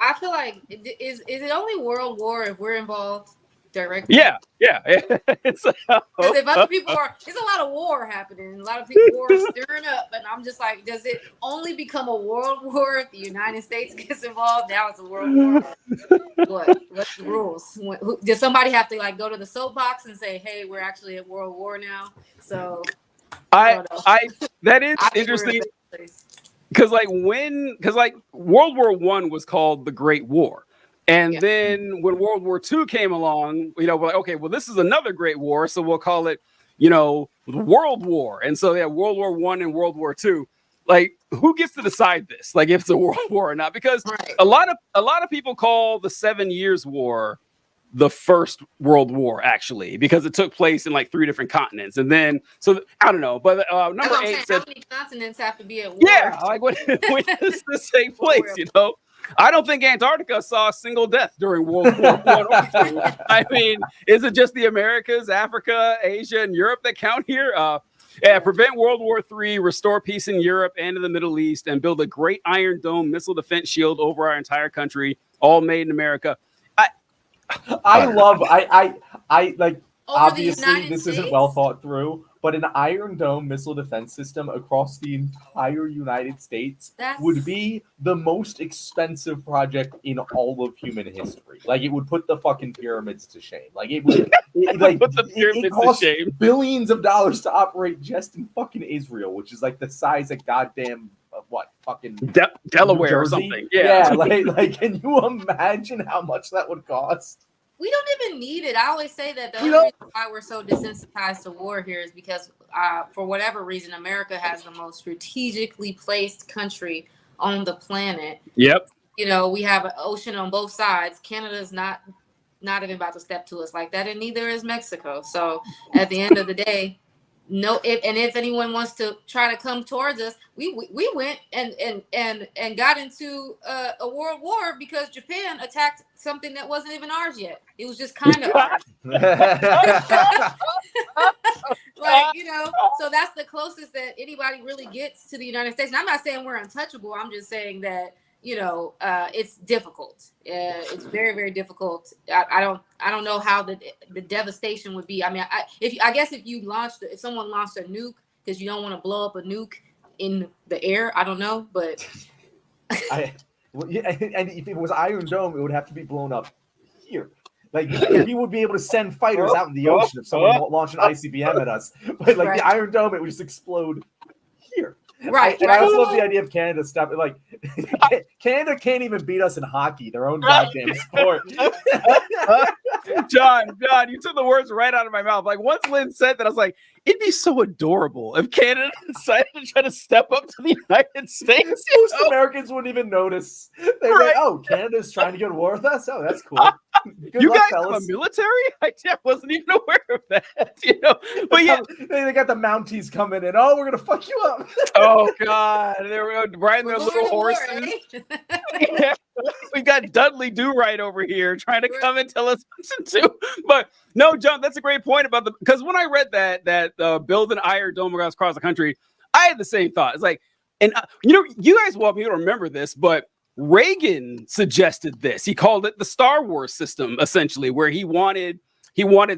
S2: I feel like, is it only World War if we're involved? Directly.
S1: Yeah. It's
S2: if other people are, there's a lot of war happening, a lot of people war stirring up, and I'm just like, does it only become a world war if the United States gets involved? Now it's a world war. What's the rules? Does somebody have to like go to the soapbox and say, hey, we're actually at world war now? So
S1: that is interesting because World War I was called the Great War. And then when World War II came along, we're like, okay, well, this is another great war, so we'll call it, the World War. And so they have World War I and World War II. Like, who gets to decide this? Like, if it's a world war or not? Because a lot of people call the 7 Years' War the first World War, actually, because it took place in like 3 different continents. And then, so I don't know, but number 8 said,
S2: how many continents have to be at war?
S1: Yeah, like when does this take place? I don't think Antarctica saw a single death during World War I. I mean, is it just the Americas, Africa, Asia, and Europe that count here? Prevent World War III, restore peace in Europe and in the Middle East, and build a great Iron Dome missile defense shield over our entire country, all made in America.
S3: Obviously, this isn't well thought through, but an Iron Dome missile defense system across the entire United States would be the most expensive project in all of human history. Like, it would put the fucking pyramids to shame. Like, it would put the pyramids to shame. Billions of dollars to operate just in fucking Israel, which is like the size of goddamn
S1: Delaware or something.
S3: Like, can you imagine how much that would cost?
S2: We don't even need it. I always say that the only reason why we're so desensitized to war here is because, for whatever reason, America has the most strategically placed country on the planet.
S1: Yep.
S2: We have an ocean on both sides. Canada's not even about to step to us like that, and neither is Mexico. So at the end of the day, if anyone wants to try to come towards us, we went and got into a world war because Japan attacked something that wasn't even ours yet. It was just kind of ours. So that's the closest that anybody really gets to the United States. And I'm not saying we're untouchable. I'm just saying that it's difficult. It's very, very difficult. I don't know how the devastation would be. I mean, I guess if someone launched a nuke, because you don't want to blow up a nuke in the air. I don't know, but
S3: and if it was Iron Dome, it would have to be blown up here. Like, we would be able to send fighters out in the ocean if someone launched an ICBM at us. But the Iron Dome, it would just explode here.
S2: Right.
S3: I also love the idea of Canada stopping. Like, Canada can't even beat us in hockey, their own goddamn sport.
S1: John, you took the words right out of my mouth. Like, once Lynn said that, I was like, it'd be so adorable if Canada decided to try to step up to the United States.
S3: Most Americans wouldn't even notice. They're like, oh, Canada's trying to go to war with us? Oh, that's cool. Good
S1: You
S3: luck,
S1: guys have a
S3: fellas.
S1: military? I wasn't even aware of that. But yeah.
S3: They got the Mounties coming in. Oh, we're gonna fuck you up.
S1: Oh God, they were riding their little horses. Yeah. We got Dudley Do Right over here trying to come and tell us what to do. But no, John, that's a great point about because when I read that build an Iron Dome across the country, I had the same thought. It's like, and you guys want me to remember this, but Reagan suggested this. He called it the Star Wars system, essentially, where he wanted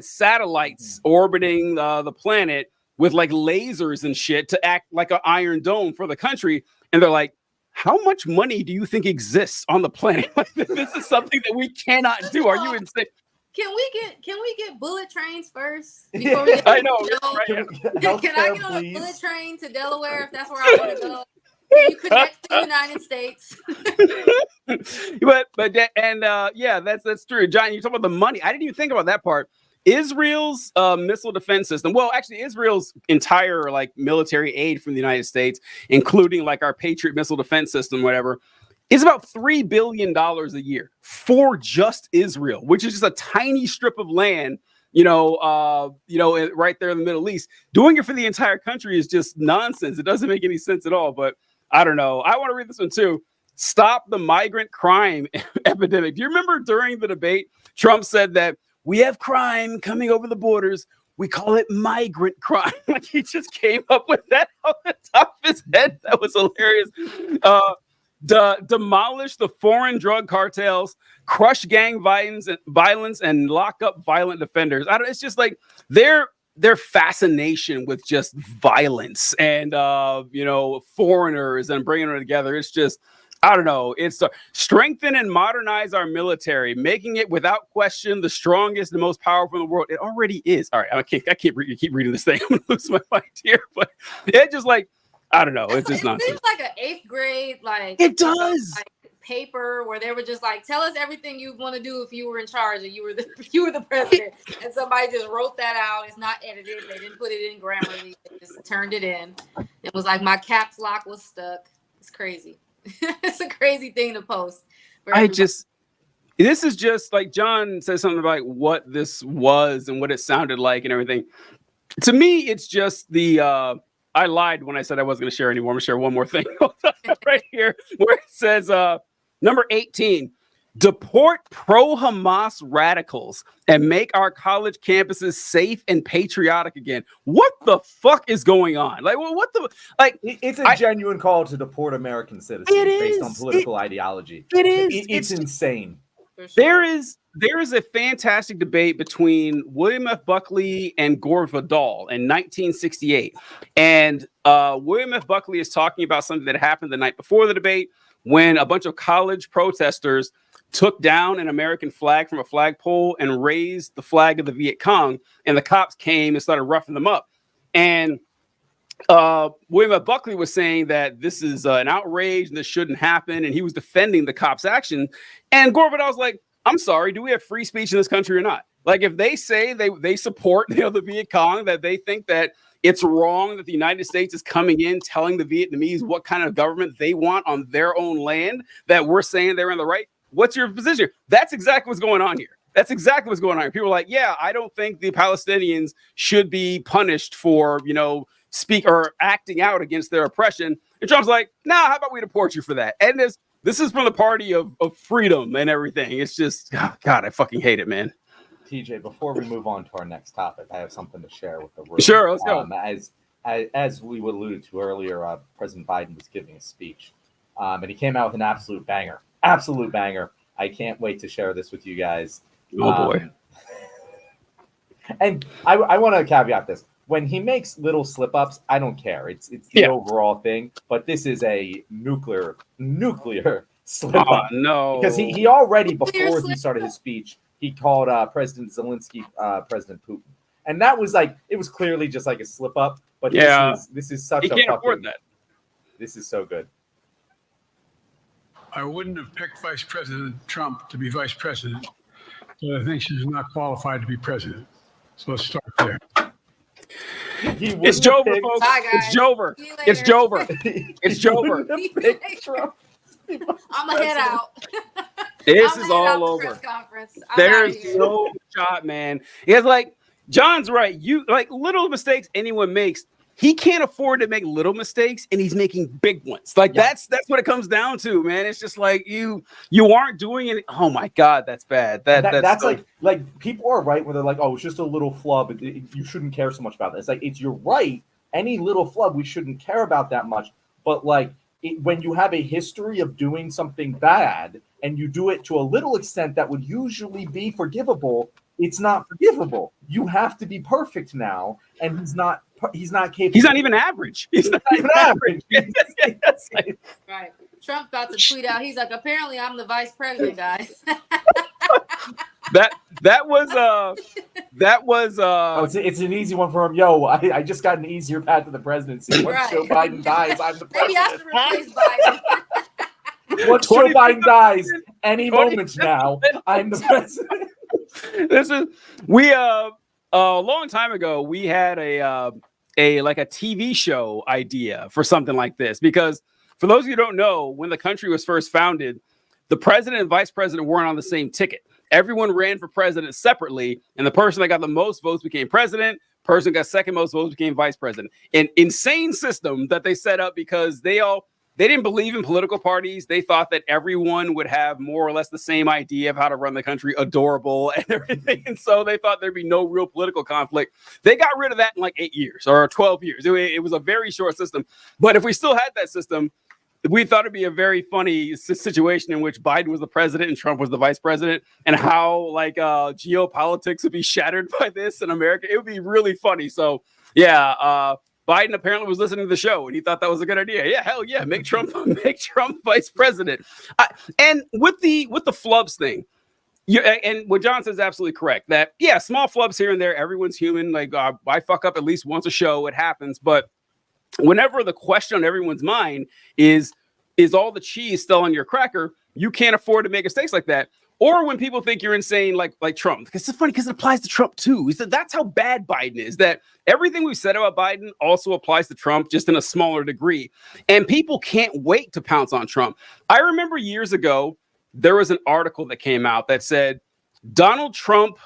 S1: satellites orbiting the planet with like lasers and shit to act like an Iron Dome for the country. And they're like, how much money do you think exists on the planet? This is something that we cannot do. Are you insane?
S2: Can we get bullet trains first? Before we
S1: I know.
S2: Right?
S3: Can
S2: I get on a bullet train to Delaware if that's where I want to go? Can you connect to the United States?
S1: Yeah, that's true. John, you talk about the money. I didn't even think about that part. Israel's missile defense system. Well, actually, Israel's entire like military aid from the United States, including like our Patriot missile defense system, whatever, is about $3 billion a year for just Israel, which is just a tiny strip of land, right there in the Middle East. Doing it for the entire country is just nonsense. It doesn't make any sense at all. But I don't know. I want to read this one too. Stop the migrant crime epidemic. Do you remember during the debate, Trump said that we have crime coming over the borders. We call it migrant crime. Like he just came up with that on the top of his head. That was hilarious. Demolish the foreign drug cartels, crush gang violence, and lock up violent defenders. It's just like their fascination with just violence and foreigners and bringing them together. It's just, I don't know. It's strengthen and modernize our military, making it without question the strongest and most powerful in the world. It already is. All right, I can't keep reading this thing. I'm gonna lose my mind here, but it just like, I don't know. It's just nonsense.
S2: It seems like an 8th grade
S1: it does
S2: paper where they were just like, tell us everything you want to do if you were in charge and you were the president, and somebody just wrote that out. It's not edited. They didn't put it in Grammarly. They just turned it in. It was like my caps lock was stuck. It's crazy. It's a crazy thing to post.
S1: This is just like John says something about what this was and what it sounded like and everything. To me, it's just I lied when I said I wasn't going to share anymore. I'm going to share one more thing right here where it says number 18, deport pro-Hamas radicals and make our college campuses safe and patriotic again. What the fuck is going on? Like, what the like?
S3: It's a genuine call to deport American citizens based on political ideology.
S1: It is.
S3: It's insane.
S1: Sure. There is a fantastic debate between William F. Buckley and Gore Vidal in 1968. And William F. Buckley is talking about something that happened the night before the debate when a bunch of college protesters took down an American flag from a flagpole and raised the flag of the Viet Cong. And the cops came and started roughing them up. And William F. Buckley was saying that this is an outrage and this shouldn't happen. And he was defending the cops' action. And Gore Vidal was like, I'm sorry, do we have free speech in this country or not? Like if they say they support the Viet Cong, that they think that it's wrong that the United States is coming in telling the Vietnamese what kind of government they want on their own land, that we're saying they're in the right. What's your position? That's exactly what's going on here. That's exactly what's going on here. People are like, yeah, I don't think the Palestinians should be punished for, speak or acting out against their oppression. And Trump's like, nah, how about we deport you for that? And this is from the party of freedom and everything. It's just, oh, God, I fucking hate it, man.
S3: TJ, before we move on to our next topic, I have something to share with the room.
S1: Sure, let's go.
S3: As we alluded to earlier, President Biden was giving a speech, and he came out with an absolute banger. Absolute banger. I can't wait to share this with you guys.
S1: Oh, boy.
S3: And I want to caveat this. When he makes little slip-ups, I don't care. It's the overall thing. But this is a nuclear slip-up.
S1: Oh, no.
S3: Because he already, before he started his speech, he called President Zelensky President Putin. And that was like, it was clearly just like a slip-up. But this is such
S1: he
S3: a
S1: can't
S3: fucking...
S1: afford that.
S3: This is so good.
S4: I wouldn't have picked Vice President Trump to be vice president, but I think she's not qualified to be president. So let's start there.
S1: It's Jover, folks.
S2: Bye, guys.
S1: It's Jover. It's Jover. It's Jover.
S2: I'm going to head out.
S1: This
S2: I'm
S1: is
S2: heading out
S1: all
S2: the
S1: over.
S2: press conference. I'm out of
S1: There's
S2: here.
S1: no shot, man. It's like John's right. You like little mistakes anyone makes. He can't afford to make little mistakes, and he's making big ones. Like that's what it comes down to, man. It's just like you aren't doing it. Oh my God, that's bad. That's so,
S3: like people are right where they're like, oh, it's just a little flub. You shouldn't care so much about it. It's like you're right. Any little flub, we shouldn't care about that much. But like when you have a history of doing something bad and you do it to a little extent that would usually be forgivable, it's not forgivable. You have to be perfect now, and he's not capable.
S1: He's not even average. He's not even average.
S2: Right. Trump about to tweet out. He's like, apparently I'm the vice president, guys.
S1: that was
S3: it's an easy one for him. Yo, I just got an easier path to the presidency. Once Joe Biden dies, I'm the president.
S2: Maybe I should replace Biden.
S3: Once Joe Biden dies, any moment now, I'm the president.
S1: This is a long time ago we had a TV show idea for something like this, because for those of you who don't know, when the country was first founded, the president and vice president weren't on the same ticket. Everyone ran for president separately, and the person that got the most votes became president. Person that got second most votes became vice president. An insane system that they set up because they didn't believe in political parties. They thought that everyone would have more or less the same idea of how to run the country, adorable and everything. And so they thought there'd be no real political conflict. They got rid of that in like 8 years or 12 years. It was a very short system. But if we still had that system, we thought it'd be a very funny situation in which Biden was the president and Trump was the vice president, and how like geopolitics would be shattered by this in America. It would be really funny. So yeah, Biden apparently was listening to the show and he thought that was a good idea. Yeah, hell yeah, make Trump vice president. And with the flubs thing, and what John says is absolutely correct. That small flubs here and there. Everyone's human. Like I fuck up at least once a show. It happens, but whenever the question on everyone's mind is all the cheese still on your cracker, you can't afford to make mistakes like that. Or when people think you're insane, like Trump, because it's funny because it applies to Trump too. He said that's how bad Biden is. That everything we've said about Biden also applies to Trump, just in a smaller degree. And people can't wait to pounce on Trump. I remember years ago there was an article that came out that said Donald Trump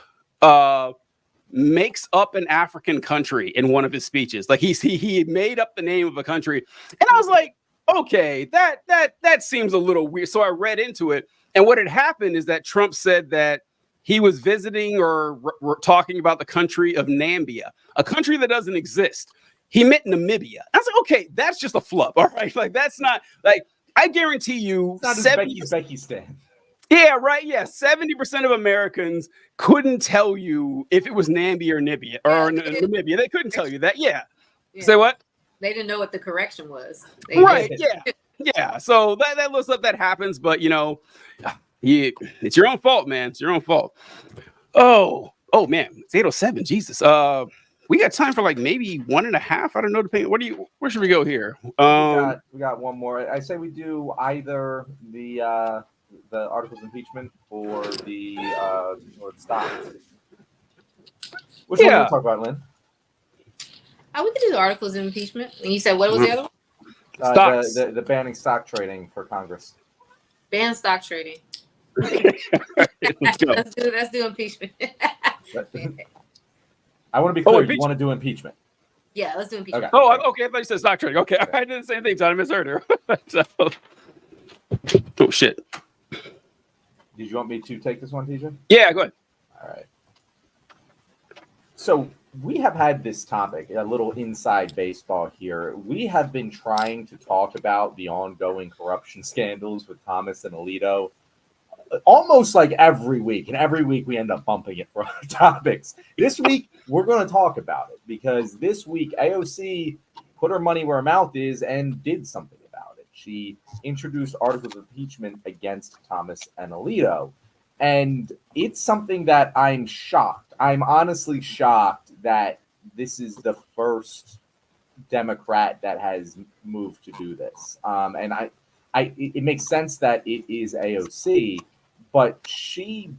S1: makes up an African country in one of his speeches. Like he made up the name of a country, and I was like, okay, that seems a little weird. So I read into it, and what had happened is that Trump said that he was visiting or talking about the country of Nambia, a country that doesn't exist. He meant Namibia. I was like, okay, that's just a flub. All right, like that's not like I guarantee you,
S3: it's not Uzbekistan.
S1: Yeah, right. Yeah, 70% of Americans couldn't tell you if it was Namibia or Namibia. They couldn't tell you that. Yeah. Say what?
S2: They didn't know what the correction was.
S1: Right. Yeah. So that little stuff that happens, but it's your own fault, man. It's your own fault. Oh man, it's 8:07. Jesus. We got time for like maybe 1.5. I don't know. Depending. Where should we go here?
S3: We got one more. I say we do either the articles of impeachment or the stocks. Which one do you want to talk about, Lynn?
S2: We could do the articles of impeachment. And you said what was the other one?
S1: Stocks.
S3: The banning stock trading for Congress.
S2: Ban stock trading.
S1: Let's go.
S2: Let's do impeachment.
S3: I want to be clear. You want to do impeachment?
S2: Yeah, let's do impeachment.
S3: Okay.
S1: Oh, okay. I thought you said stock trading. Okay, I did the same thing. So I misheard her. Oh shit.
S3: Did you want me to take this one, TJ?
S1: Yeah, go ahead.
S3: All right. So we have had this topic, a little inside baseball here. We have been trying to talk about the ongoing corruption scandals with Thomas and Alito almost like every week. And every week we end up bumping it for other topics. This week, we're going to talk about it because this week AOC put her money where her mouth is and did something about it. She introduced articles of impeachment against Thomas and Alito. And it's something that I'm shocked. I'm honestly shocked that this is the first Democrat that has moved to do this. And it makes sense that it is AOC, but she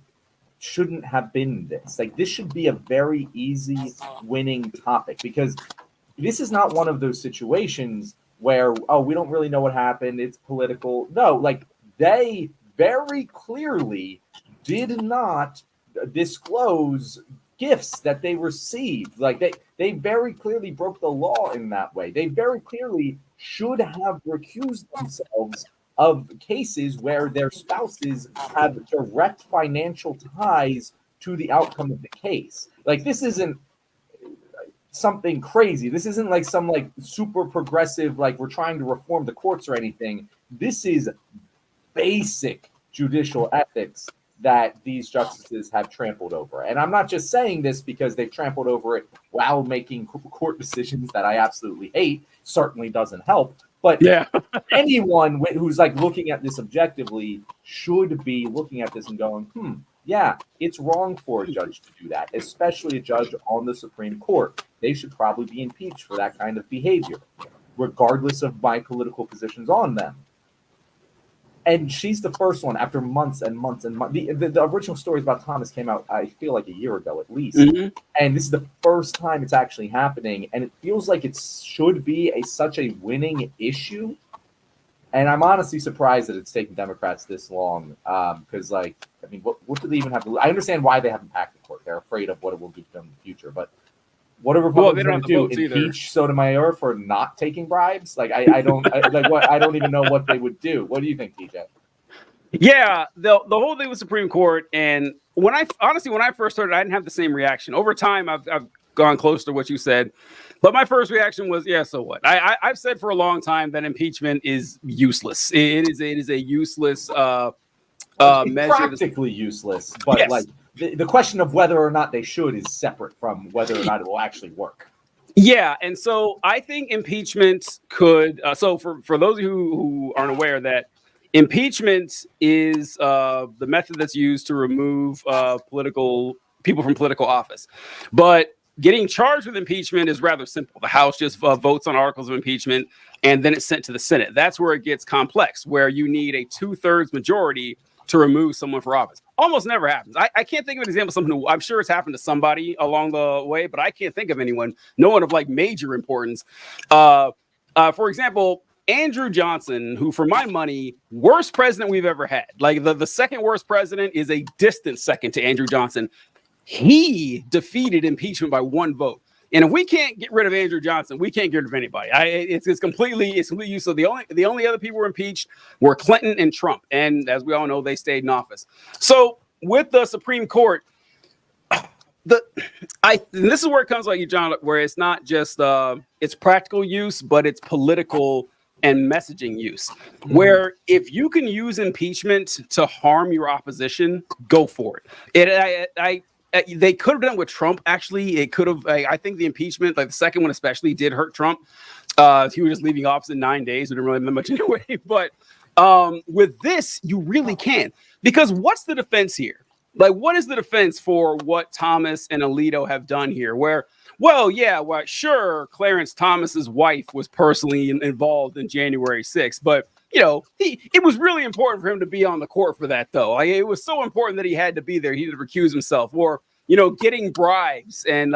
S3: shouldn't have been this. Like, this should be a very easy winning topic because this is not one of those situations where, we don't really know what happened. It's political. No, like they very clearly did not disclose gifts that they received. Like they very clearly broke the law in that way. They very clearly should have recused themselves of cases where their spouses have direct financial ties to the outcome of the case. Like, this isn't something crazy. This isn't like some like super progressive, like we're trying to reform the courts or anything. This is basic judicial ethics that these justices have trampled over. And I'm not just saying this because they've trampled over it while making court decisions that I absolutely hate. Certainly doesn't help. But
S1: Yeah.
S3: anyone who's like looking at this objectively should be looking at this and going, yeah, it's wrong for a judge to do that, especially a judge on the Supreme Court. They should probably be impeached for that kind of behavior, regardless of my political positions on them. And she's the first one after months and months and months. The original stories about Thomas came out, I feel like a year ago at least. Mm-hmm. And this is the first time it's actually happening. And it feels like it should be such a winning issue. And I'm honestly surprised that it's taken Democrats this long. Because, like, I mean, what do they even have to lose? I understand why they haven't packed the court. They're afraid of what it will do to them in the future. But what are Republicans going to do? Impeach Sotomayor for not taking bribes? Like, I don't even know what they would do. What do you think, TJ?
S1: Yeah, the whole thing with Supreme Court, and when I first started, I didn't have the same reaction. Over time, I've gone close to what you said, but my first reaction was, yeah, so what? I've said for a long time that impeachment is useless. It is a useless measure.
S3: Practically useless, but yes. Like the question of whether or not they should is separate from whether or not it will actually work.
S1: Yeah, and so I think impeachment could. So for those of you who aren't aware, that impeachment is the method that's used to remove people from political office. But getting charged with impeachment is rather simple. The House just votes on articles of impeachment, and then it's sent to the Senate. That's where it gets complex, where you need a 2/3 majority to remove someone for office. Almost never happens. I can't think of an example of someone who, I'm sure it's happened to somebody along the way, but I can't think of anyone, no one of like major importance. For example, Andrew Johnson, who for my money, worst president we've ever had. Like the second worst president is a distant second to Andrew Johnson. He defeated impeachment by 1 vote. And if we can't get rid of Andrew Johnson, we can't get rid of anybody. It's completely useless. So the only other people who were impeached were Clinton and Trump. And as we all know, they stayed in office. So with the Supreme Court, this is where it comes like you, John, where it's not just it's practical use, but it's political and messaging use. Mm-hmm. Where if you can use impeachment to harm your opposition, go for it. They could have done it with Trump. Actually, it could have. I think the impeachment, like the second one especially, did hurt Trump. He was just leaving office in 9 days. It didn't really matter much anyway. But with this, you really can. Because what's the defense here? Like, what is the defense for what Thomas and Alito have done here? Where, sure, Clarence Thomas's wife was personally involved in January 6th, but it was really important for him to be on the court for that, though. Like, it was so important that he had to be there. He had to recuse himself, or getting bribes and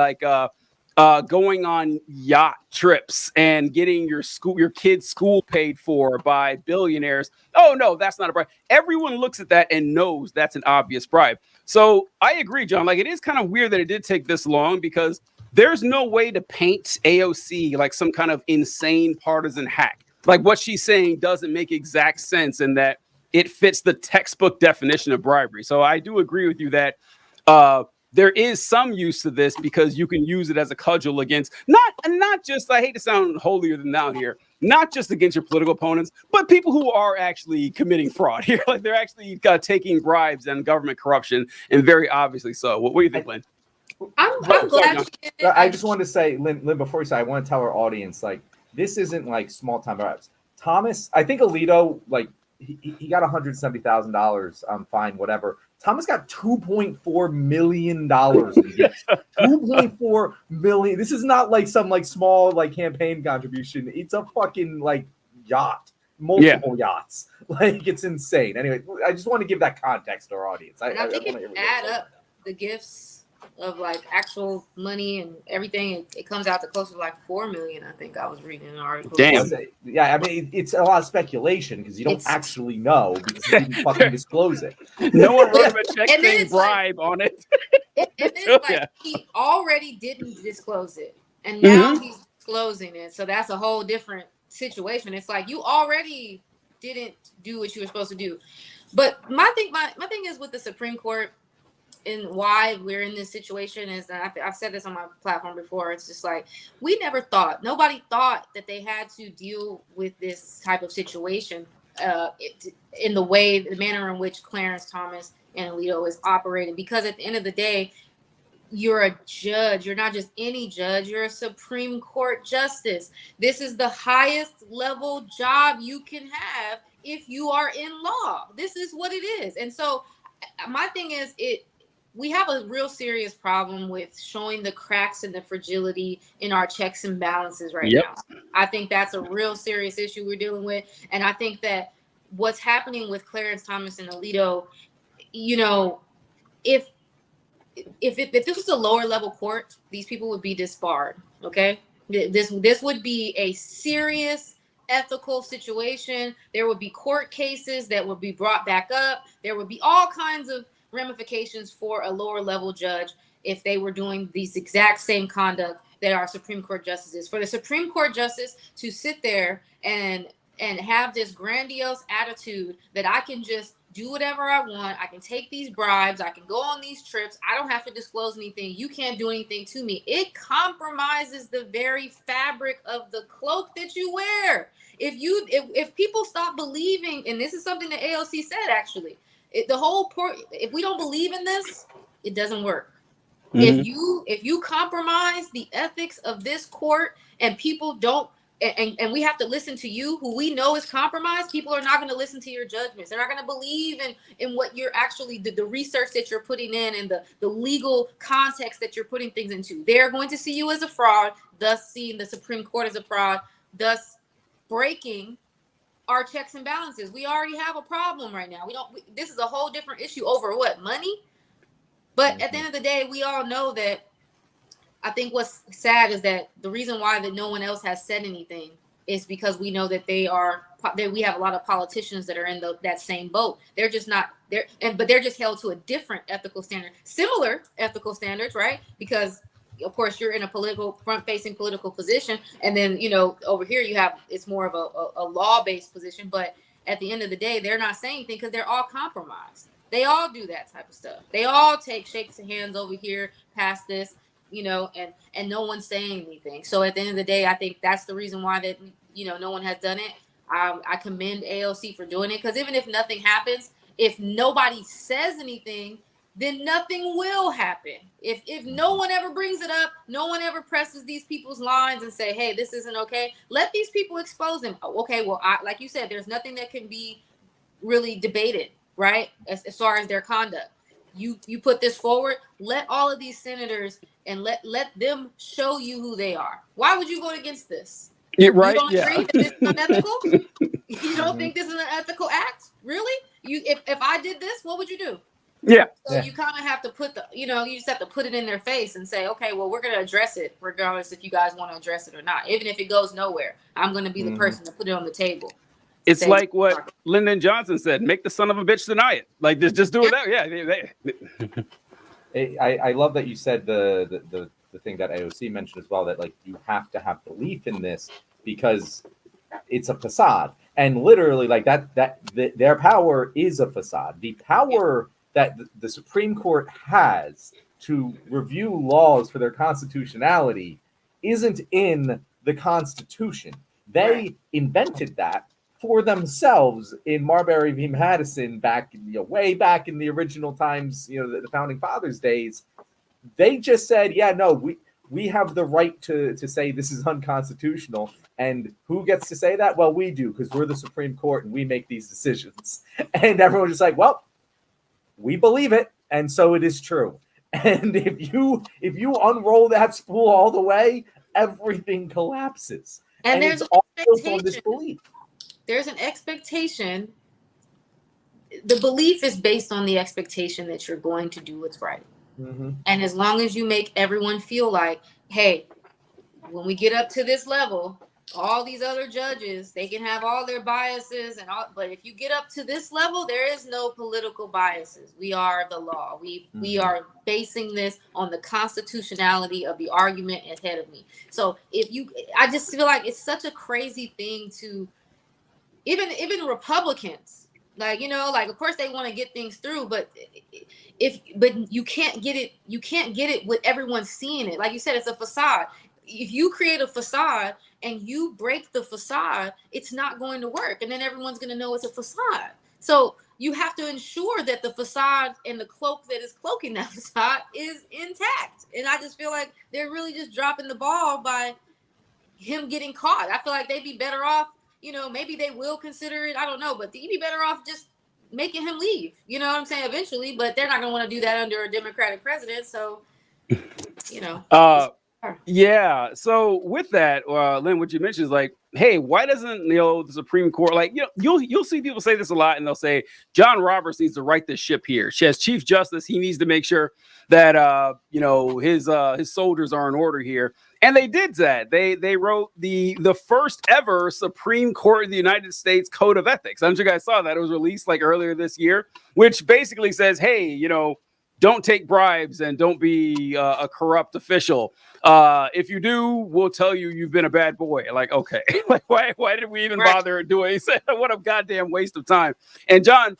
S1: going on yacht trips and getting your kid's school paid for by billionaires. Oh no, that's not a bribe. Everyone looks at that and knows that's an obvious bribe. So I agree, John. Like, it is kind of weird that it did take this long, because there's no way to paint AOC like some kind of insane partisan hack. Like, what she's saying doesn't make exact sense, and that it fits the textbook definition of bribery. So I do agree with you that there is some use to this, because you can use it as a cudgel against not just, I hate to sound holier than thou here, not just against your political opponents, but people who are actually committing fraud here. Like, they're actually taking bribes and government corruption, and very obviously so. What do you think, Lynn?
S2: I'm glad.
S3: I just wanted to say, Lynn, before you say, I want to tell our audience, like, this isn't like small time bribes. Thomas, I think Alito, like, he got $170,000 fine, whatever. Thomas got $2.4 million in gifts. $2.4 million. This is not like some like small like campaign contribution. It's a fucking like yacht, multiple yachts. Like, it's insane. Anyway, I just want to give that context to our audience.
S2: I think if you add up the gifts of like actual money and everything, it comes out to close to like 4 million. I think I was reading an article.
S1: Damn.
S3: Yeah, I mean, it's a lot of speculation because you don't actually know because he didn't fucking disclose it.
S1: No one wrote him a check
S2: And then
S1: saying
S2: it's like-
S1: bribe on it.
S2: And it's like he already didn't disclose it, and now he's disclosing it. So that's a whole different situation. It's like you already didn't do what you were supposed to do. But my thing is with the Supreme Court and why we're in this situation is that I've said this on my platform before. It's just like nobody thought that they had to deal with this type of situation in the manner in which Clarence Thomas and Alito is operating, because at the end of the day, you're a judge. You're not just any judge. You're a Supreme Court justice. This is the highest level job you can have if you are in law. This is what it is. And so my thing is, we have a real serious problem with showing the cracks and the fragility in our checks and balances right now. I think that's a real serious issue we're dealing with. And I think that what's happening with Clarence Thomas and Alito, you know, if this was a lower level court, these people would be disbarred. Okay, this would be a serious ethical situation. There would be court cases that would be brought back up. There would be all kinds of ramifications for a lower level judge if they were doing these exact same conduct that our Supreme Court justices. For the Supreme Court justice to sit there and have this grandiose attitude that I can just do whatever I want. I can take these bribes. I can go on these trips. I don't have to disclose anything. You can't do anything to me. It compromises the very fabric of the cloak that you wear. If people stop believing, and this is something that AOC said actually, if we don't believe in this, it doesn't work. If you compromise the ethics of this court and people don't, and we have to listen to you, who we know is compromised, people are not going to listen to your judgments. They're not going to believe in what you're actually, the research that you're putting in and the legal context that you're putting things into. They're going to see you as a fraud, thus seeing the Supreme Court as a fraud, thus breaking our checks and balances. We already have a problem right now. This is a whole different issue over what? Money? But at the end of the day, we all know that. I think what's sad is that the reason why that no one else has said anything is because we know that we have a lot of politicians that are in that same boat. They're just not there, but they're just held to a different ethical standard, similar ethical standards, right? Because of course you're in a front-facing political position, and then over here it's more of a law-based position. But at the end of the day, they're not saying anything because they're all compromised. They all do that type of stuff. They all shakes hands over here, past this. And no one's saying anything. So at the end of the day, I think that's the reason why that, no one has done it. I commend AOC for doing it, because even if nothing happens, if nobody says anything, then nothing will happen. If no one ever brings it up, no one ever presses these people's lines and say, hey, this isn't okay. Let these people expose them. Okay, well, like you said, there's nothing that can be really debated, right? As far as their conduct. You put this forward, let all of these senators and let them show you who they are. Why would you vote against this?
S1: Yeah, right.
S2: You don't agree that this is unethical? You don't think this is an ethical act? Really? If I did this, what would you do?
S1: Yeah.
S2: So you kind of have to put you just have to put it in their face and say, okay, well, we're going to address it regardless if you guys want to address it or not. Even if it goes nowhere, I'm going to be the person to put it on the table.
S1: It's like what Lyndon Johnson said: "Make the son of a bitch deny it." Like just do it that. Yeah.
S3: I love that you said the thing that AOC mentioned as well, that like you have to have belief in this because it's a facade, and literally like their power is a facade. The power that the Supreme Court has to review laws for their constitutionality isn't in the Constitution. They invented that for themselves in Marbury v. Madison way back in the original times, the founding fathers days. They just said, yeah, no, we have the right to say this is unconstitutional. And who gets to say that? Well, we do, because we're the Supreme Court and we make these decisions. And everyone's just like, well, we believe it, and so it is true. And if you unroll that spool all the way, everything collapses. And
S2: there's
S3: it's all built on this belief.
S2: There's an expectation. The belief is based on the expectation that you're going to do what's right. And as long as you make everyone feel like, hey, when we get up to this level, all these other judges, they can have all their biases and all, but if you get up to this level, there is no political biases. We are the law. We are basing this on the constitutionality of the argument ahead of me. So I just feel like it's such a crazy thing to even Republicans, like, like, of course they want to get things through, but you can't get it with everyone seeing it. Like you said, it's a facade. If you create a facade and you break the facade, it's not going to work. And then everyone's going to know it's a facade. So you have to ensure that the facade and the cloak that is cloaking that facade is intact. And I just feel like they're really just dropping the ball by him getting caught. I feel like they'd be better off, maybe they will consider it. I don't know, but you'd be better off just making him leave. You know what I'm saying? Eventually, but they're not going to want to do that under a Democratic president. So,
S1: Yeah. So with that, Lynn, what you mentioned is like, hey, why doesn't the Supreme Court, like, you'll see people say this a lot, and they'll say John Roberts needs to right this ship here. As Chief Justice, he needs to make sure that his soldiers are in order here. And they did that. They wrote the first ever Supreme Court of the United States Code of Ethics. I'm sure you guys saw that. It was released like earlier this year, which basically says, hey, don't take bribes and don't be a corrupt official. If you do, we'll tell you you've been a bad boy. Like, okay, like why did we even bother doing? What a goddamn waste of time. And John,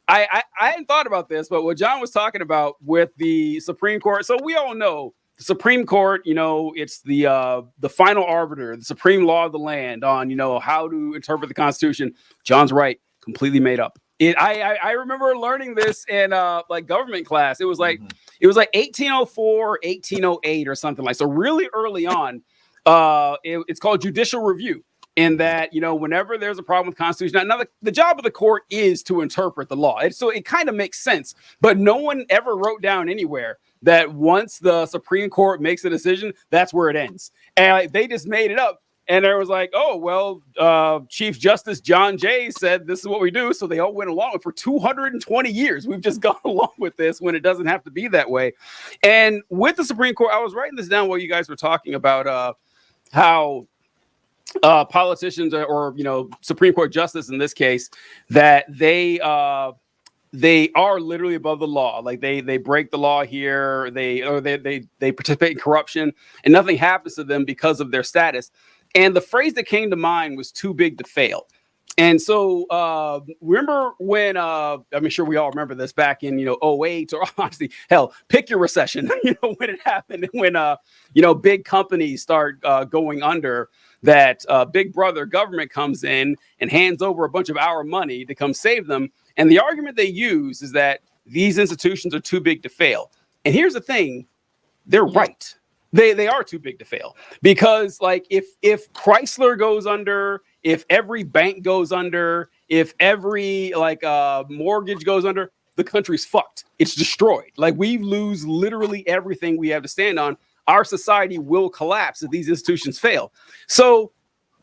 S1: I hadn't thought about this, but what John was talking about with the Supreme Court. So we all know the Supreme Court, it's the final arbiter, the supreme law of the land on, how to interpret the Constitution. John's right, completely made up. I remember learning this in like government class. It was like 1804, 1808 or something like so. Really early on, it's called judicial review. In that, whenever there's a problem with Constitution, now the job of the court is to interpret the law. So it kind of makes sense, but no one ever wrote down anywhere that once the Supreme Court makes a decision, that's where it ends. And they just made it up. And there was like, oh, well, Chief Justice John Jay said this is what we do. So they all went along. And for 220 years, we've just gone along with this when it doesn't have to be that way. And with the Supreme Court, I was writing this down while you guys were talking about how politicians or Supreme Court justice in this case, that they are literally above the law. Like they break the law here. They participate in corruption and nothing happens to them because of their status. And the phrase that came to mind was too big to fail. And so remember when I'm sure we all remember this back in 08 or honestly hell, pick your recession, when it happened, when big companies start going under, that big brother government comes in and hands over a bunch of our money to come save them. And the argument they use is that these institutions are too big to fail. And here's the thing, they're right. They are too big to fail, because like if Chrysler goes under, if every bank goes under, if every mortgage goes under, the country's fucked. It's destroyed. Like we lose literally everything we have to stand on. Our society will collapse if these institutions fail. So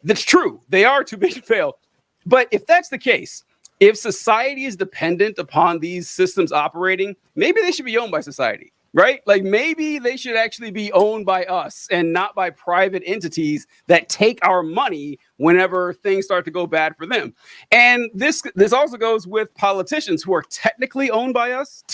S1: that's true. They are too big to fail. But if that's the case, if society is dependent upon these systems operating, maybe they should be owned by society. Right? Like maybe they should actually be owned by us and not by private entities that take our money whenever things start to go bad for them. And this also goes with politicians who are technically owned by us,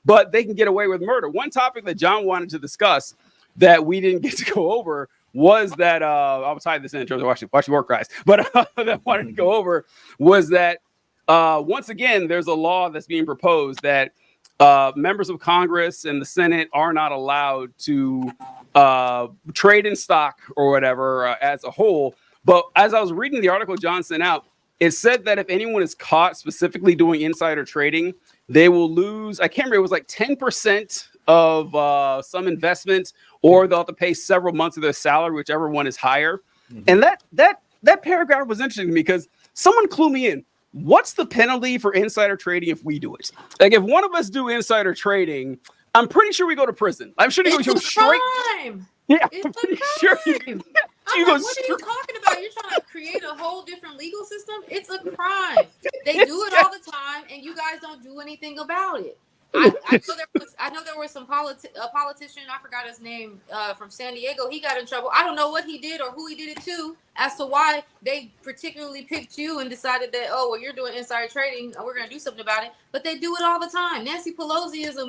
S1: but they can get away with murder. One topic that John wanted to discuss that we didn't get to go over was that I'll tie this in terms of watch work, guys. But that I wanted to go over was that once again, there's a law that's being proposed that members of Congress and the Senate are not allowed to trade in stock or whatever as a whole. But as I was reading the article John sent out, it said that if anyone is caught specifically doing insider trading, they will lose, I can't remember, it was like 10% of some investment, or they'll have to pay several months of their salary, whichever one is higher. Mm-hmm. And that paragraph was interesting to me because someone clued me in. What's the penalty for insider trading if we do it? Like if one of us do insider trading, I'm pretty sure we go to prison. I'm sure they go straight.
S2: Crime.
S1: Yeah,
S2: it's
S1: I'm
S2: a
S1: pretty
S2: crime.
S1: sure you
S2: I'm like, what are you talking about? You're trying to create a whole different legal system? It's a crime. They do it all the time, and you guys don't do anything about it. I know there was I know there was some a politician, I forgot his name, from San Diego. He got in trouble. I don't know what he did or who he did it to, as to why they particularly picked you and decided that, oh, well, you're doing insider trading, we're gonna do something about it. But they do it all the time. Nancy Pelosi is a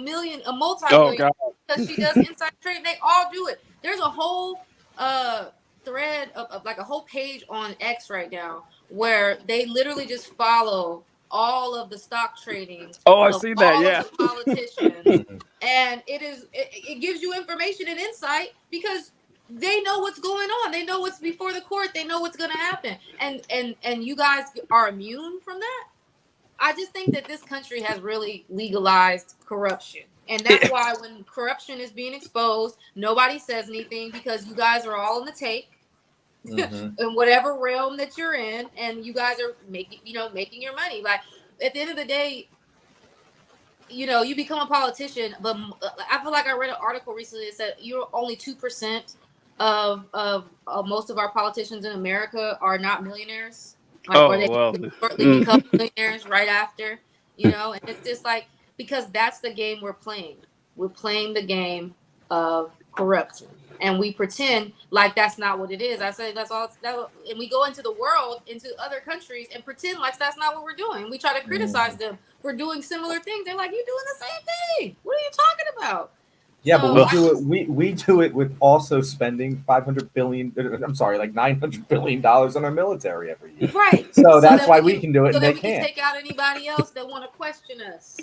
S2: multi-million because she does insider trading. They all do it. There's a whole thread of like a whole page on X right now where they literally just follow all of the stock trading.
S1: Oh, I see that. Yeah.
S2: Of the politicians, and it gives you information and insight because they know what's going on. They know what's before the court. They know what's going to happen. And you guys are immune from that. I just think that this country has really legalized corruption. And that's why when corruption is being exposed, nobody says anything because you guys are all on the take. In whatever realm that you're in, and you guys are making your money. Like at the end of the day, you become a politician, but I feel like I read an article recently that said you're only 2% of most of our politicians in America are not millionaires. Or they shortly become millionaires right after, and it's just like, because that's the game we're playing. We're playing the game of corruption. And we pretend like that's not what it is. I say that's all. And we go into the world, into other countries, and pretend like that's not what we're doing. We try to criticize them for doing similar things. They're like, "You're doing the same thing. What are you talking about?"
S3: Yeah, so, but we do it with also spending $500 billion. I'm sorry, like $900 billion on our military every year.
S2: Right.
S3: So that's why we can do it, and they can't.
S2: Take out anybody else that want to question us.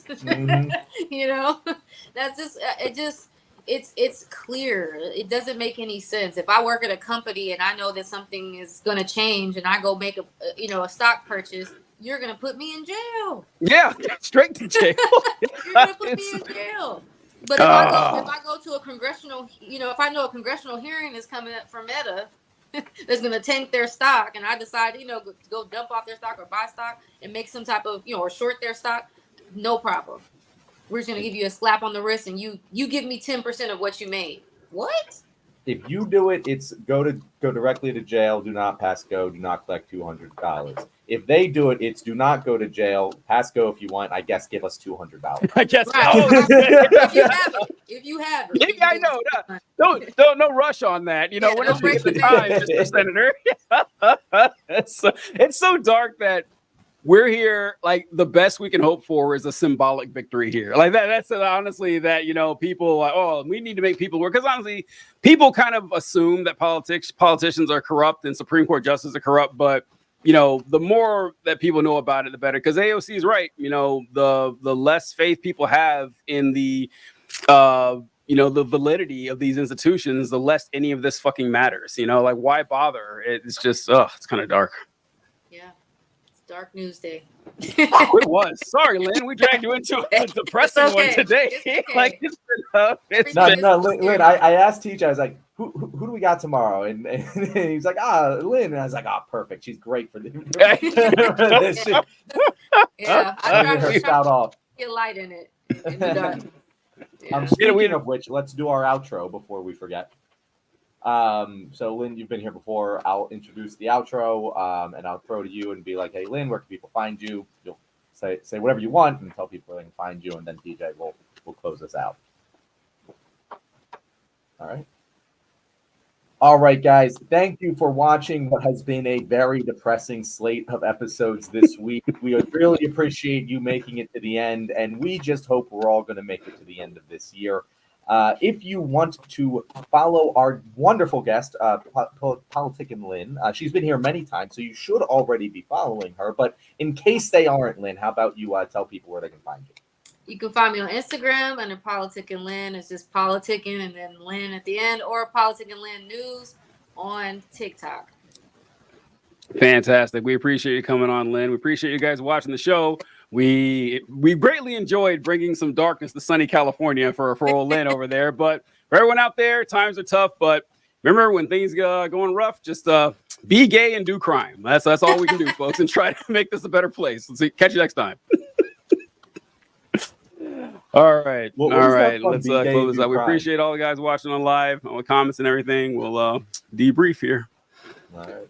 S2: That's just. It's clear. It doesn't make any sense. If I work at a company and I know that something is going to change and I go make a stock purchase, you're going to put me in jail.
S1: Yeah, straight to jail.
S2: You're going to put me in jail. But if I go to a congressional, if I know a congressional hearing is coming up for Meta that's going to tank their stock, and I decide, go dump off their stock or buy stock and make some type of, or short their stock, no problem. We're just gonna give you a slap on the wrist, and you give me 10% of what you made. What?
S3: If you do it, it's go directly to jail. Do not pass go. Do not collect $200. If they do it, it's do not go to jail. Pass go if you want. I guess give us $200.
S1: I guess.
S2: Right. If you have it.
S1: Yeah, I know. No rush on that. Whenever you get the time, Mr. Senator. It's so dark that we're here. Like the best we can hope for is a symbolic victory here. Like that's honestly that, people like, oh, we need to make people work. Because honestly, people kind of assume that politicians are corrupt and Supreme Court justices are corrupt. But, the more that people know about it, the better. Because AOC is right. The less faith people have in the validity of these institutions, the less any of this fucking matters. Like why bother? It's just, it's kind of dark.
S2: Yeah. Dark news day.
S1: It was. Sorry, Lynn. We dragged you into a depressing one today.
S3: Lynn, I asked TJ, I was like, who do we got tomorrow? And he's like, Lynn. And I was like, perfect. She's great for this shit.
S2: Yeah.
S3: I her spout off.
S2: Get light in it. And be done. Yeah.
S3: Speaking of which, let's do our outro before we forget. So Lynn, you've been here before. I'll introduce the outro, and I'll throw to you and be like, "Hey, Lynn, where can people find you?" You'll say whatever you want and tell people where they can find you, and then TJ will close us out. All right, guys. Thank you for watching what has been a very depressing slate of episodes this week. We really appreciate you making it to the end, and we just hope we're all going to make it to the end of this year. If you want to follow our wonderful guest, Politicking Lynn, she's been here many times, so you should already be following her. But in case they aren't, Lynn, how about you tell people where they can find you?
S2: You can find me on Instagram under Politicking Lynn. It's just Politicking and then Lynn at the end, or Politicking Lynn News on TikTok.
S1: Fantastic. We appreciate you coming on, Lynn. We appreciate you guys watching the show. We greatly enjoyed bringing some darkness to sunny California for old Lynn over there. But for everyone out there, times are tough. But remember, when things going rough, just be gay and do crime. That's all we can do, folks, and try to make this a better place. Let's see. Catch you next time. All right. All right. Let's close this out. We appreciate all the guys watching on live, all the comments and everything. We'll debrief here.
S3: All right.